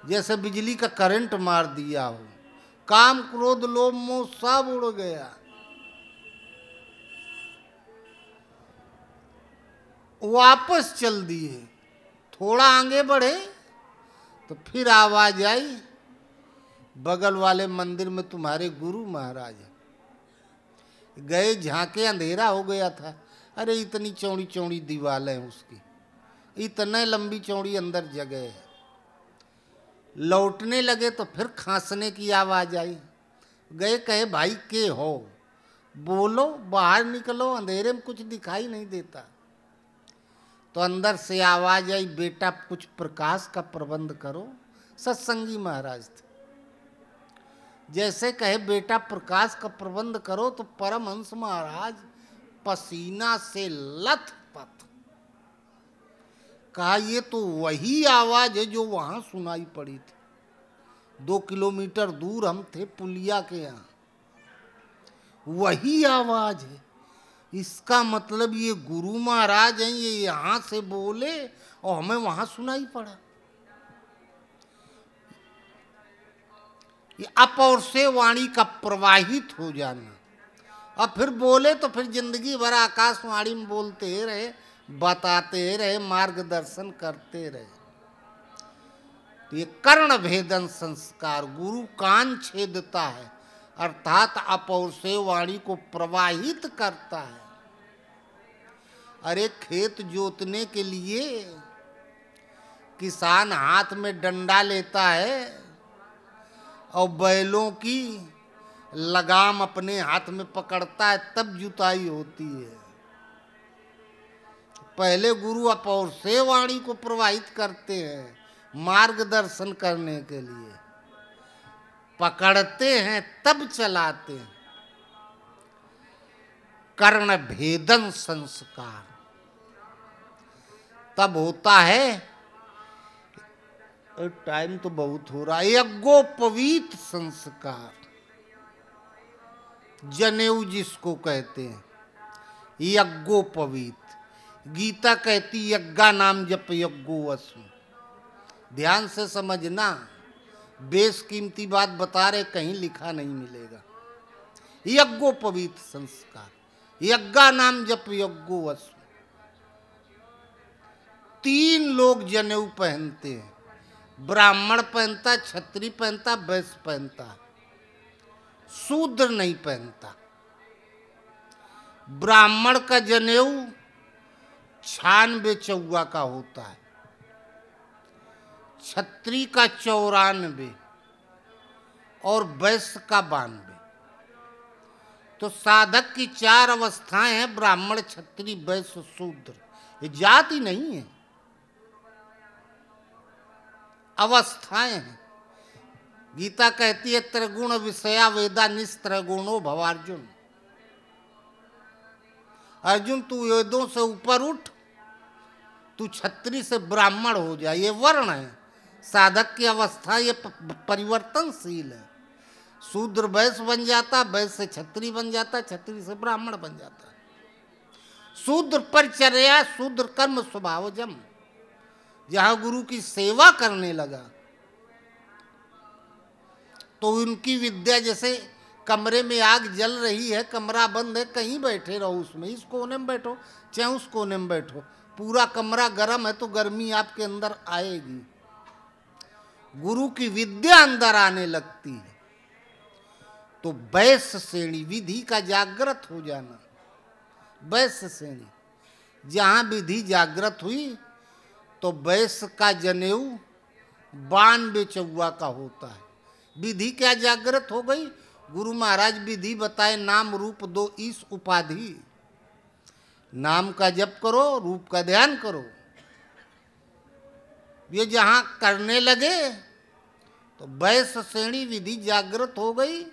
जैसे बिजली का करंट मार दिया हो। काम क्रोध लोभ मोह सब उड़ गया। वापस चल दिए। थोड़ा आगे बढ़े तो फिर आवाज आई, बगल वाले मंदिर में तुम्हारे गुरु महाराज हैं। गए, झांके, अंधेरा हो गया था। अरे इतनी चौड़ी चौड़ी दीवारें हैं उसकी, इतने लंबी चौड़ी अंदर जगह है। लौटने लगे तो फिर खांसने की आवाज आई। गए, कहे भाई के हो, बोलो, बाहर निकलो, अंधेरे में कुछ दिखाई नहीं देता। तो अंदर से आवाज आई, बेटा कुछ प्रकाश का प्रबंध करो। सत्संगी महाराज थे। जैसे कहे बेटा प्रकाश का प्रबंध करो, तो परमहंस महाराज पसीना से लथपथ। कहा ये तो वही आवाज है जो वहां सुनाई पड़ी थी। 2 किलोमीटर दूर हम थे पुलिया के यहाँ, वही आवाज है। इसका मतलब ये गुरु महाराज हैं, ये यहाँ से बोले और हमें वहां सुनाई पड़ा। ये अप और से वाणी का प्रवाहित हो जाना। अब फिर बोले तो फिर जिंदगी भर आकाशवाणी में बोलते रहे, बताते रहे, मार्गदर्शन करते रहे। तो ये कर्ण भेदन संस्कार गुरु कान छेदता है, अर्थात अपौर से वाणी को प्रवाहित करता है। अरे खेत जोतने के लिए किसान हाथ में डंडा लेता है और बैलों की लगाम अपने हाथ में पकड़ता है, तब जुताई होती है। पहले गुरु अपौर से वाणी को प्रवाहित करते हैं, मार्गदर्शन करने के लिए पकड़ते हैं, तब चलाते हैं। कर्ण भेदन संस्कार तब होता है। टाइम तो बहुत हो रहा है। यज्ञोपवीत संस्कार, जनेऊ जिसको कहते हैं, यज्ञोपवीत। गीता कहती यज्ञा नाम जप यज्ञो वसु। ध्यान से समझना, बेशकीमती बात बता रहे, कहीं लिखा नहीं मिलेगा। यज्ञोपवीत संस्कार, यज्ञा नाम जप यज्ञो वसु। 3 लोग जनेऊ पहनते हैं, ब्राह्मण पहनता, क्षत्रिय पहनता, वैश्य पहनता, शूद्र नहीं पहनता। ब्राह्मण का जनेऊ 96 चौवा का होता है, क्षत्रिय का 94 और वैश्य का 92। तो साधक की 4 अवस्थाएं हैं, ब्राह्मण, क्षत्रिय, वैश्य, शूद्र। ये जाति नहीं है, अवस्थाएं हैं। गीता कहती है त्रिगुण विषया वेदा निस्त्रगुणो भवार्जुन। अर्जुन तू वेदों से ऊपर उठ, तू क्षत्रिय से ब्राह्मण हो जाए। ये वर्ण है, साधक की अवस्था ये परिवर्तनशील है। शूद्र वैश्य बन जाता, वैश्य से क्षत्रिय बन जाता, क्षत्रिय से ब्राह्मण बन जाता। शूद्र परिचर्या, शूद्र कर्म स्वभावजम। जहां गुरु की सेवा करने लगा तो उनकी विद्या, जैसे कमरे में आग जल रही है, कमरा बंद है, कहीं बैठे रहो उसमें, इस कोने में बैठो चाहे उस कोने में बैठो, पूरा कमरा गर्म है तो गर्मी आपके अंदर आएगी। गुरु की विद्या अंदर आने लगती है तो वैश्य श्रेणी, विधि का जागृत हो जाना। वैश्य श्रेणी, जहां विधि जागृत हुई तो वैश्य का जनेऊ 92 चौवा का होता है। विधि क्या जागृत हो गई? गुरु महाराज विधि बताए, नाम रूप 2 ईश उपाधि। नाम का जप करो, रूप का ध्यान करो। ये जहां करने लगे तो वैश्य श्रेणी विधि जागृत हो गई।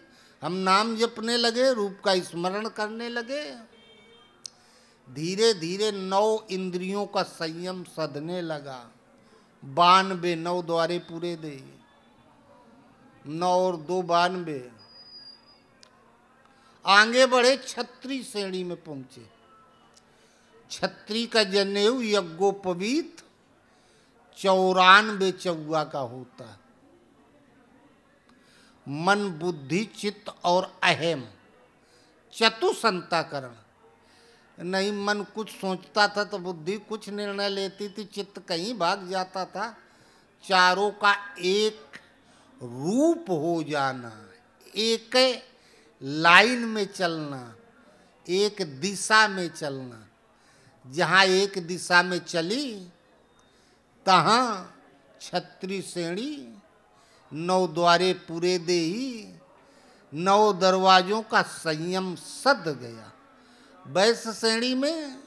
हम नाम जपने लगे, रूप का स्मरण करने लगे। धीरे धीरे 9 इंद्रियों का संयम सधने लगा। 92, 9 द्वारे पूरे दे, 9 और 2 92। आगे बढ़े, क्षत्रिय श्रेणी में पहुंचे। क्षत्रिय का जनेऊ यज्ञोपवीत 94 चौवा का होता है। मन, बुद्धि, चित्त और अहम, चतुसंताकरण, नहीं मन कुछ सोचता था तो बुद्धि कुछ निर्णय लेती थी, चित्त कहीं भाग जाता था। चारों का एक रूप हो जाना, एक लाइन में चलना, एक दिशा में चलना। जहाँ एक दिशा में चली तहाँ छत्री सेणी, 9 द्वारे पूरे देही, 9 दरवाजों का संयम सद गया। वैश्य श्रेणी में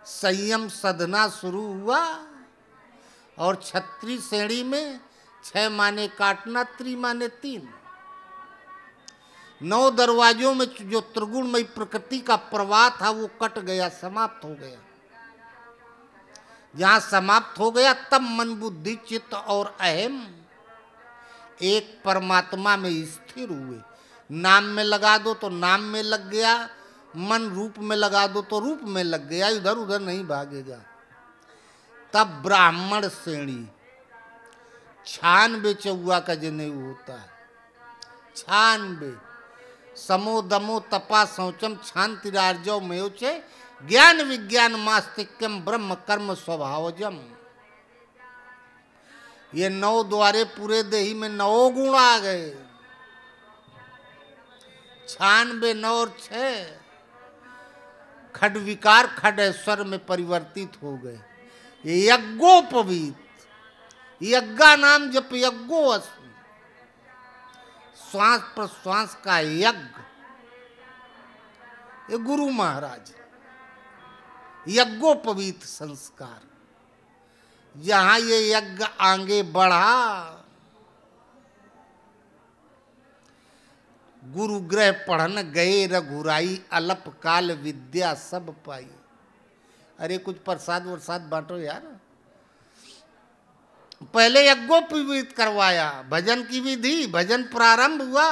संयम सदना शुरू हुआ और छत्री श्रेणी में 6 माने काटना, त्रि माने 3। 9 दरवाजों में जो त्रिगुणमयी प्रकृति का प्रवाह था वो कट गया, समाप्त हो गया। जहां समाप्त हो गया तब मन बुद्धि चित्त और अहम एक परमात्मा में स्थिर हुए। नाम में लगा दो तो नाम में लग गया, मन रूप में लगा दो तो रूप में लग गया, इधर उधर नहीं भागेगा। तब ब्राह्मण श्रेणी 96 चौआ का जनेऊ होता है। 96 समो दमो तपा शौचम क्षांतिरार्जव मयोचे ज्ञान विज्ञान मास्तिक्यम ब्रह्म कर्म स्वभावजम। ये 9 द्वारे पूरे देही में 9 गुण आ गए। 96 9 और 6 खड विकार खड ऐश्वर्य में परिवर्तित हो गए। ये यज्ञोपवीत, यज्ञा नाम जप यज्ञो अस्मि, श्वास प्रश्वास का यज्ञ। ये गुरु महाराज यज्ञोपवीत संस्कार। जहां ये यज्ञ आगे बढ़ा, गुरु ग्रह पढ़न गए रघुराई, अलप काल विद्या सब पाई। अरे कुछ प्रसाद वरसाद बांटो यार। पहले यज्ञोपवीत करवाया, भजन की विधि, भजन प्रारंभ हुआ,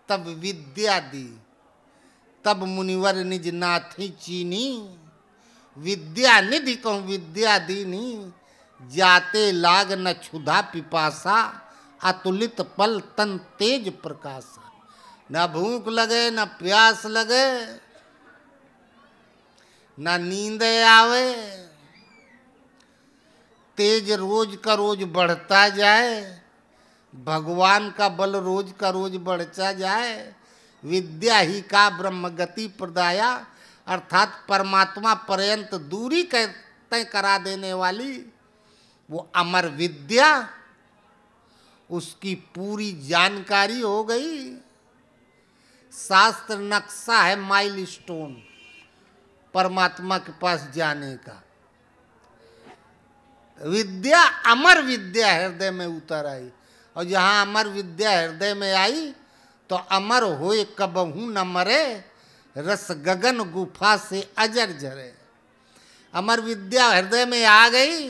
तब विद्या दी। तब मुनिवर निज नाथी चीनी, विद्या निधि कहूँ विद्या दीनी। जाते लाग न क्षुधा पिपासा, अतुलित पल तन तेज प्रकाशा। न भूख लगे न प्यास लगे, न नींद आवे, तेज रोज का रोज बढ़ता जाए, भगवान का बल रोज का रोज बढ़ता जाए। विद्या ही का ब्रह्म गति प्रदाया, अर्थात परमात्मा पर्यंत दूरी तय करा देने वाली वो अमर विद्या, उसकी पूरी जानकारी हो गई। शास्त्र नक्शा है माइलस्टोन परमात्मा के पास जाने का। विद्या अमर विद्या हृदय में उतर आई, और जहाँ अमर विद्या हृदय में आई तो अमर होए कबहू न मरे, रस गगन गुफा से अजर झरे। अमर विद्या हृदय में आ गई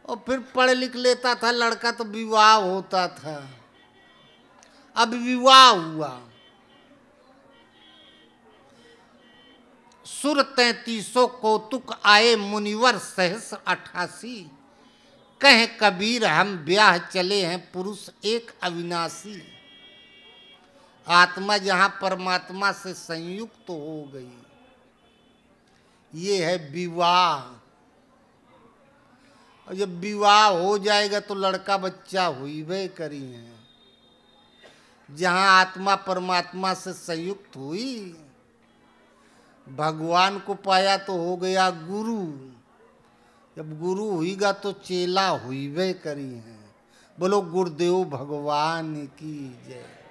और फिर पढ़ लिख लेता था लड़का तो विवाह होता था। अब विवाह हुआ, सुर 33 कौतुक आए, मुनिवर सहस्र 88। कह कबीर हम ब्याह चले हैं, पुरुष एक अविनाशी। आत्मा जहां परमात्मा से संयुक्त हो गई, ये है विवाह। और जब विवाह हो जाएगा तो लड़का बच्चा हुई वे करी है। जहां आत्मा परमात्मा से संयुक्त हुई, भगवान को पाया तो हो गया गुरु। जब गुरु हुईगा तो चेला हुई वे करी है। बोलो गुरुदेव भगवान की जय।